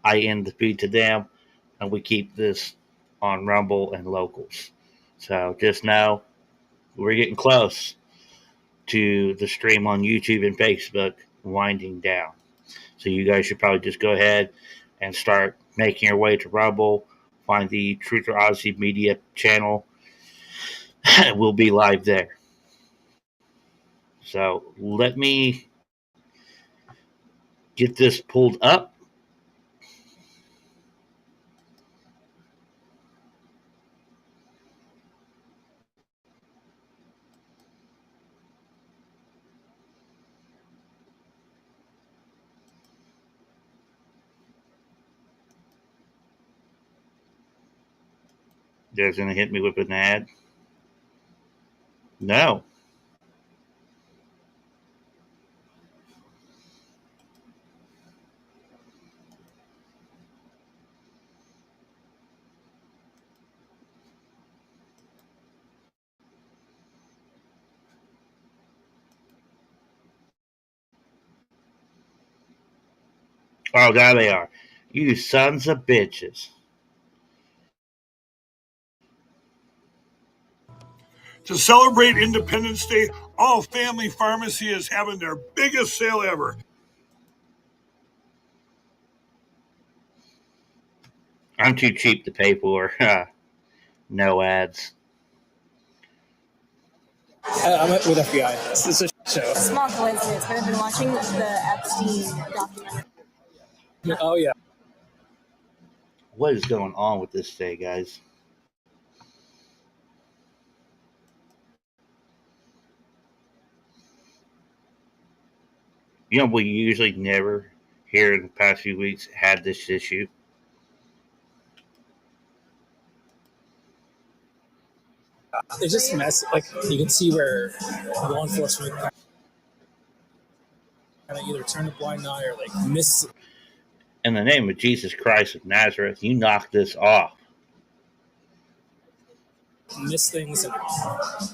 end the feed to them, and we keep this on Rumble and Locals. So just know we're getting close to the stream on YouTube and Facebook winding down. So you guys should probably just go ahead and start making your way to Rumble. Find the Truther Odyssey Media channel. We'll be live there. So let me get this pulled up. They're going to hit me with an ad? No. Oh, there they are. You sons of bitches. To celebrate Independence Day, All Family Pharmacy is having their biggest sale ever. I'm too cheap to pay for no ads. I'm with FBI. This is a show. Small coincidence, but I've been watching the Epstein documentary. Oh, yeah. What is going on with this day, guys? You know, we usually never here in the past few weeks had this issue. It's just mess. Like, you can see where law enforcement kind of either turn a blind eye or like miss. In the name of Jesus Christ of Nazareth, you knock this off. Miss things.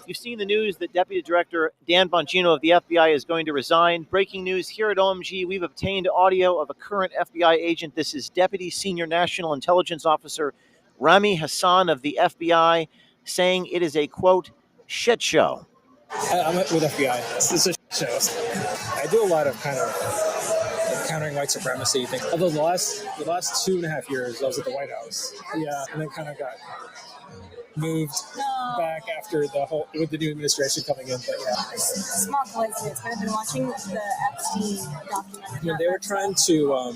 You've seen the news that Deputy Director Dan Bongino of the FBI is going to resign. Breaking news here at OMG, we've obtained audio of a current FBI agent. This is Deputy Senior National Intelligence Officer Rami Hassan of the FBI saying it is a, quote, shit show. I'm with FBI. This is a show. I do a lot of kind of like countering white supremacy thing. Although the last 2.5 years, I was at the White House. Yeah, and then kind of got moved back after the whole with the new administration coming in. But yeah, Small coincidence, but I've been watching the Epstein documentary. Yeah, they were trying to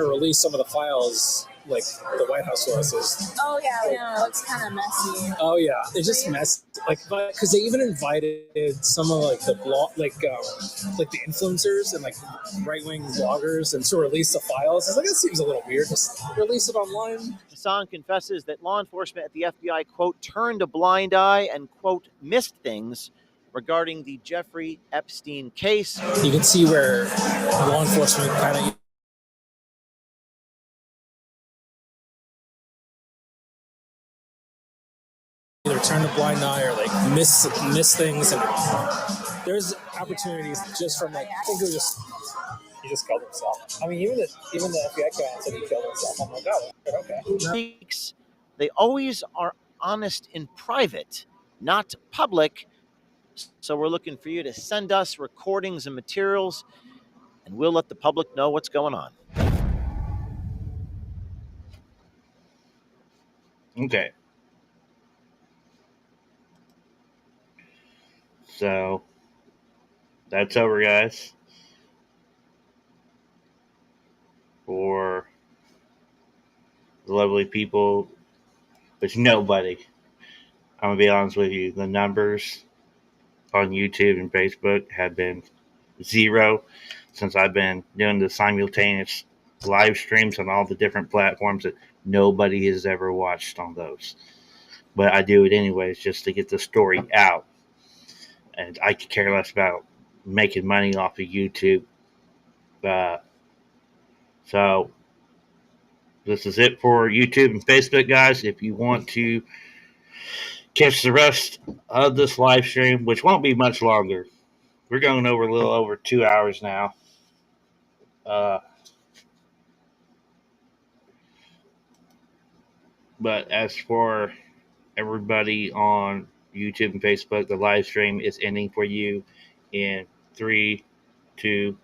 release some of the files, like the White House was. Oh yeah, it looks kind of messy. Oh yeah, they just messed because they even invited some of like the like the influencers and like right wing bloggers and to release the files. I was like, that seems a little weird. Just release it online. Hassan confesses that law enforcement at the FBI, quote, turned a blind eye and, quote, missed things regarding the Jeffrey Epstein case. You can see where law enforcement kind of either turn a blind eye or like miss things, and there's opportunities just from like I think he just killed himself. I mean, even the FBI guy said he killed himself. I'm like, oh, okay. They always are honest in private, not public. So we're looking for you to send us recordings and materials, and we'll let the public know what's going on. Okay. So that's over, guys. For the lovely people, but nobody. I'm going to be honest with you. The numbers on YouTube and Facebook have been zero since I've been doing the simultaneous live streams on all the different platforms that nobody has ever watched on those. But I do it anyways just to get the story out. And I could care less about making money off of YouTube. So this is it for YouTube and Facebook, guys. If you want to catch the rest of this live stream, which won't be much longer, we're going over a little over 2 hours now. But as for everybody on YouTube and Facebook, the live stream is ending for you in 3, 2,